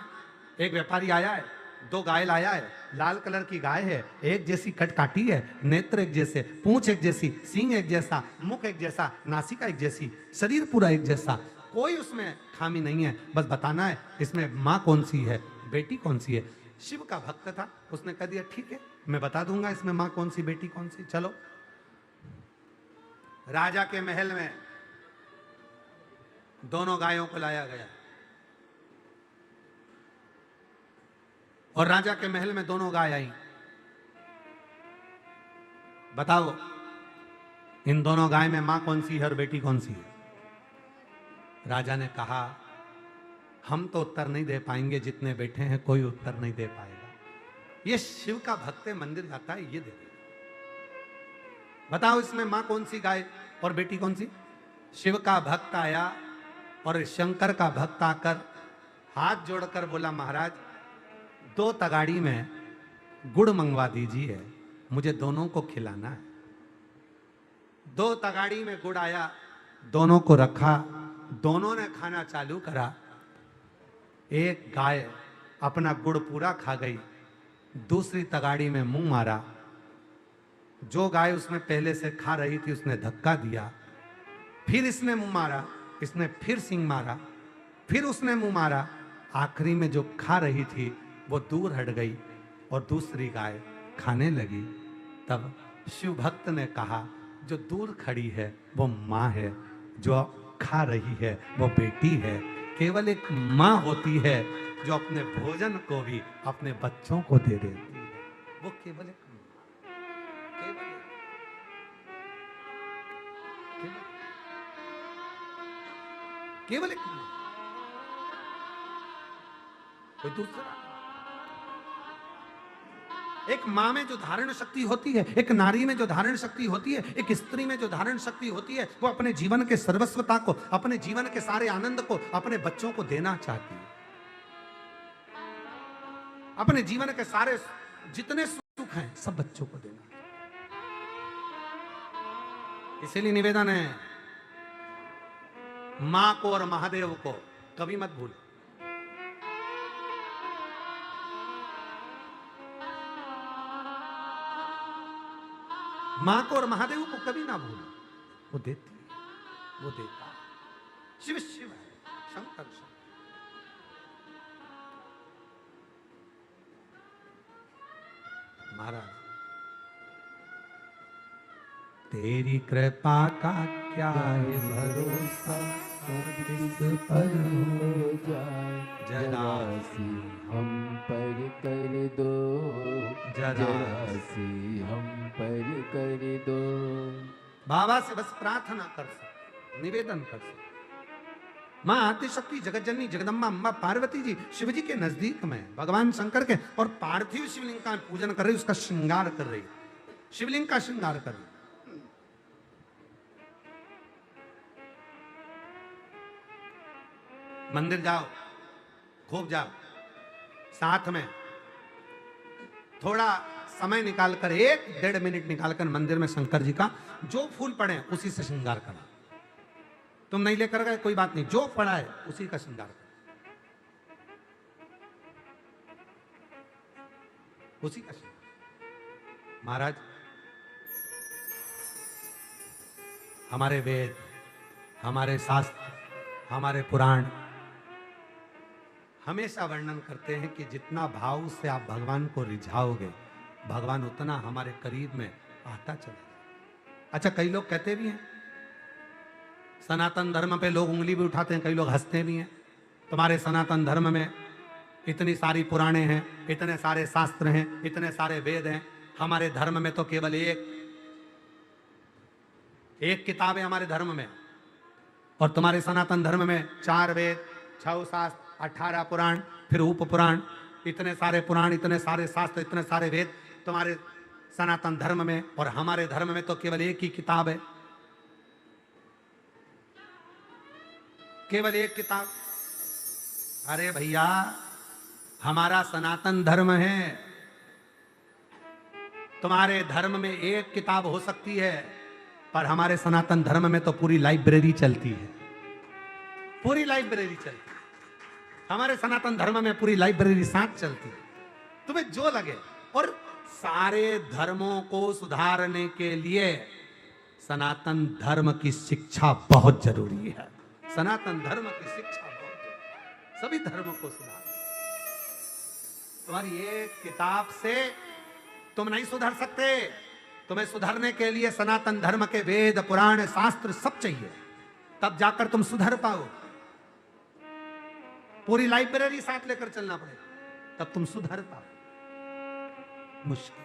एक व्यापारी आया है, 2 गाय लाया है, लाल कलर की गाय है, एक जैसी कटकाठी है, नेत्र एक जैसे, पूंछ एक जैसी, सींग एक जैसा, मुख एक जैसा, नासिका एक जैसी, शरीर पूरा एक जैसा, कोई उसमें खामी नहीं है, बस बताना है इसमें माँ कौन सी है, बेटी कौन सी है। शिव का भक्त था, उसने कह दिया ठीक है मैं बता दूंगा इसमें माँ कौन सी बेटी कौन सी। चलो राजा के महल में दोनों गायों को लाया गया और राजा के महल में दोनों गाय आई। बताओ इन दोनों गाय में मां कौन सी है और बेटी कौन सी है। राजा ने कहा हम तो उत्तर नहीं दे पाएंगे, जितने बैठे हैं कोई उत्तर नहीं दे पाएगा। ये शिव का भक्त है, मंदिर जाता है, ये देखेगा। बताओ इसमें मां कौन सी गाय और बेटी कौन सी। शिव का भक्त आया और शंकर का भक्त आकर हाथ जोड़कर बोला महाराज 2 तगाड़ी में गुड़ मंगवा दीजिए, मुझे दोनों को खिलाना है। 2 तगाड़ी में गुड़ आया, दोनों को रखा, दोनों ने खाना चालू करा। एक गाय अपना गुड़ पूरा खा गई, दूसरी तगाड़ी में मुंह मारा। जो गाय उसमें पहले से खा रही थी उसने धक्का दिया, फिर इसने मुंह मारा, इसने फिर सींग मारा, फिर उसने मुंह मारा। आखिरी में जो खा रही थी वो दूर हट गई और दूसरी गाय खाने लगी। तब शिव भक्त ने कहा जो दूर खड़ी है वो माँ है, जो खा रही है वो बेटी है। केवल एक माँ होती है जो अपने भोजन को भी अपने बच्चों को दे देती है, वो केवल एक माँ, केवल एक माँ, कोई दूसरा। एक माँ में जो धारण शक्ति होती है, एक नारी में जो धारण शक्ति होती है, एक स्त्री में जो धारण शक्ति होती है, वो अपने जीवन के सर्वस्वता को, अपने जीवन के सारे आनंद को अपने बच्चों को देना चाहती है। अपने जीवन के सारे जितने सुख हैं सब बच्चों को देना। इसीलिए निवेदन है मां को और महादेव को कभी मत भूलो। मां को और महादेव को कभी ना भूलो, वो देती है, वो देता है। शिव शिव है, शंकर शंकर। महाराज तेरी कृपा का क्या है भरोसा, किस पर हो जाए जरा सी हम पर कर दो, जरा सी हम पर कर दो। बाबा से बस प्रार्थना कर सकते, निवेदन कर सकते। मां आदिशक्ति जगतजननी जगदम्बा अम्बा पार्वती जी शिव जी के नजदीक में भगवान शंकर के और पार्थिव शिवलिंग का पूजन कर रही, उसका श्रृंगार कर रही, शिवलिंग का श्रृंगार कर रही। मंदिर जाओ, खूब जाओ, साथ में थोड़ा समय निकालकर 1-1.5 मिनट निकालकर मंदिर में शंकर जी का जो फूल पड़े उसी से श्रृंगार करा। तुम नहीं लेकर गए कोई बात नहीं, जो पड़ा है उसी का श्रृंगार करो, उसी का श्रृंगार। महाराज हमारे वेद, हमारे शास्त्र, हमारे पुराण हमेशा वर्णन करते हैं कि जितना भाव से आप भगवान को रिझाओगे भगवान उतना हमारे करीब में आता चलेगा। अच्छा कई लोग कहते भी हैं, सनातन धर्म पे लोग उंगली भी उठाते हैं, कई लोग हंसते भी हैं। तुम्हारे सनातन धर्म में इतनी सारी पुराणे हैं, इतने सारे शास्त्र हैं, इतने सारे वेद हैं, हमारे धर्म में तो केवल एक किताब है हमारे धर्म में, और तुम्हारे सनातन धर्म में 4 वेद, 6 शास्त्र, 18 पुराण, फिर उप पुराण, इतने सारे पुराण, इतने सारे शास्त्र, इतने सारे वेद तुम्हारे सनातन धर्म में, और हमारे धर्म में तो केवल एक ही किताब है, केवल एक किताब। अरे भैया हमारा सनातन धर्म है, तुम्हारे धर्म में एक किताब हो सकती है, पर हमारे सनातन धर्म में तो पूरी लाइब्रेरी चलती है, पूरी लाइब्रेरी चलती है। हमारे सनातन धर्म में पूरी लाइब्रेरी साथ चलती है, तुम्हें जो लगे। और सारे धर्मों को सुधारने के लिए सनातन धर्म की शिक्षा बहुत जरूरी है, सनातन धर्म की शिक्षा बहुत जरूरी। सभी धर्मों को सुधार। तुम्हारी एक किताब से तुम नहीं सुधर सकते। तुम्हें सुधरने के लिए सनातन धर्म के वेद पुराण शास्त्र सब चाहिए, तब जाकर तुम सुधर पाओ। पूरी लाइब्रेरी साथ लेकर चलना पड़ेगा, तब तुम सुधर पाओ। मुश्किल।